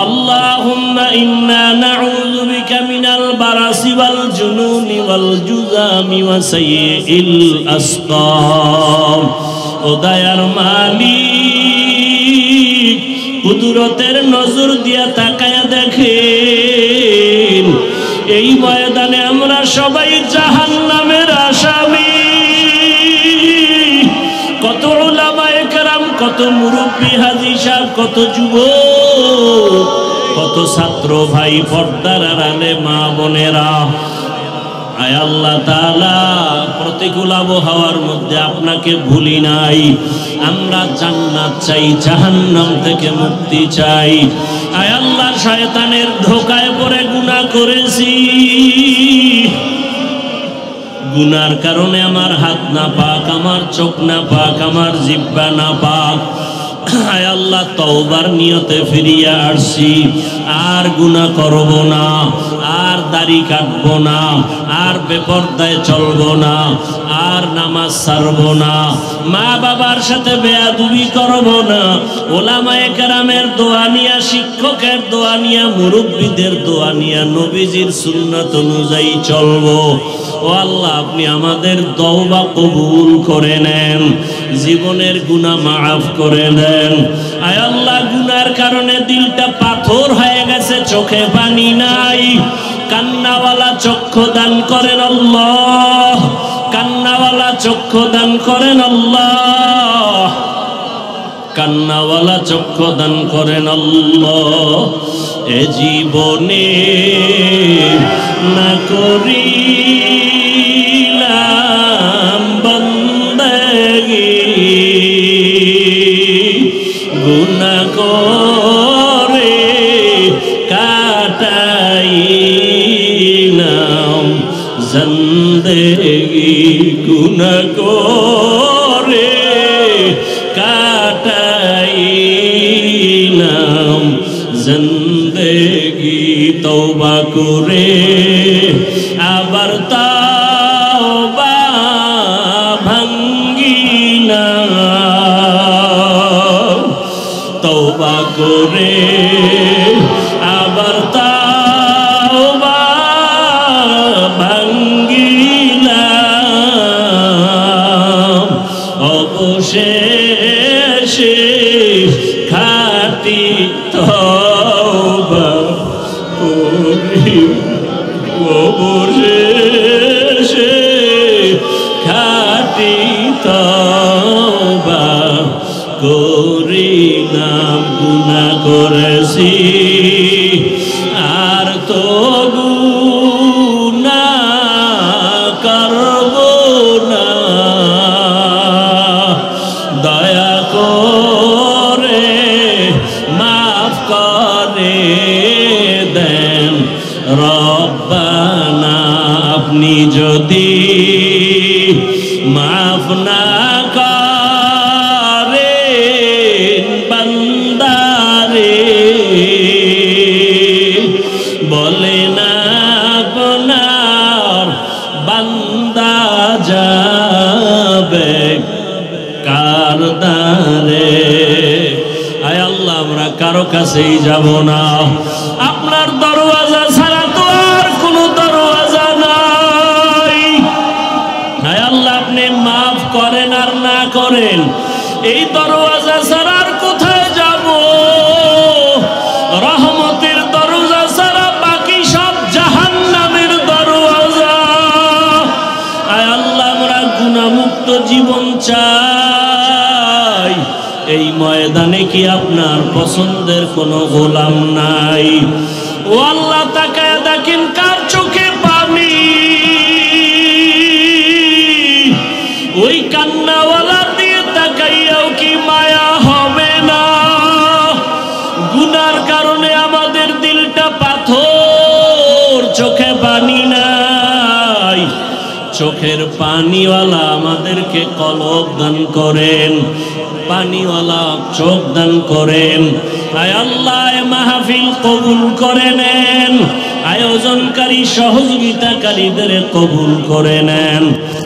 اللهم إنا نعوذ بك من البرص والجنون والجذام وسيء الأسقام. ও দয়ার মালিক, কুদরতের নজর দিয়া তাকায়া দেখেন, এই ময়দানে আমরা সবাই জাহান্নামের আসামি। কত উলামায়ে কেরাম, কত মুরব্বী হাজী সাহেব, কত যুবক, কত ছাত্র ভাই, পর্দার আড়ালে মা বোনেরা, আয় আল্লাহ তাআলা, প্রতিকূল আবহাওয়ার মধ্যে আপনাকে ভুলি নাই। আমরা জান্নাত চাই, জাহান্নাম থেকে মুক্তি চাই। আয় আল্লাহ, শয়তানের ধোঁকায় পড়ে গুনাহ করেছি। গুনার কারণে আমার হাত না পাক, আমার চোখ না পাক, আমার জিহ্বা না পাক। আয় আল্লাহ, তওবার নিয়তে ফিরিয়ে আসছি। আর গুনাহ করব না, আর দাড়ি কাটব না, আর বেপরদায় চলব না, আর নামাজ ছাড়ব না, মা বাবার সাথে বেয়াদবি করব না, ওলামায়ে কেরামের দোয়া নিয়া, শিক্ষকের দোয়া নিয়া, মুরব্বীদের দোয়া নিয়া, নবীজির সুন্নাত অনুযায়ী চলব। ও আল্লাহ, আপনি আমাদের তওবা কবুল করে নেন, জীবনের গুনাহ মাফ করে দেন। আয় আল্লাহ, গুনার কারণে দিলটা পাথর হয়ে গেছে, চোখে পানি নাই। কান্নাওয়ালা চক্ষু দান করেন আল্লাহ, কান্নাওয়ালা চক্ষু দান করেন আল্লাহ, কান্নাওয়ালা চক্ষু দান করেন আল্লাহ। এ জীবনে না করিলাম বন্দেগি, গুনাহ করে কাটাইলাম জিন্দেগি, গুনাহ করে কাটাইলাম জিন্দেগি। তওবা করে আবার তওবা ভাঙ্গি না, তওবা করে আবার তওবা ভাঙ্গিলাম। অবশেষে খাঁটি তওবা করি, অবশেষে খাঁটি তওবা করিলাম। গুনাহ করেছি আর তো গুনাহ করব না, দয়া করে মাফ করে দেন রব্বানা। আপনি যদি মাফ না করেন বান্দারে, বলে না আপনার বান্দা যাবে কার দ্বারে। আয় আল্লাহ, আমরা কারো কাছেই যাব না, আপনার দরওয়াজা ছাড়া তো আর কোনো দরওয়াজা নাই। আয় আল্লাহ, আপনি মাফ করেন আর না করেন, এই দরওয়াজা ছাড়া আর কোথায় যাব? রহমতের দরজা ছাড়া বাকি সব জাহান্নামের দরওয়াজা। আয় আল্লাহ, আমরা গুনাহমুক্ত জীবন চাই। এই ময়দানে কি আপনার পছন্দের কোনো গোলাম নাই? ও আল্লাহ, তাকায় দেখেন কার চোখে পানি। ওই কান্নাওয়ালা দিয়ে তাকাইয়াও কি মায়া হবে না? গুনার কারণে আমাদের দিলটা পাথর, চোখে পানি নাই। চোখের পানিওয়ালা আমাদেরকে কলব দান করেন, পানিওয়ালা চোখ দান করেন। আয় আল্লাহ, মাহফিল কবুল করে নেন, আয়োজনকারী সহযোগিতাকারীদের কবুল করে নেন।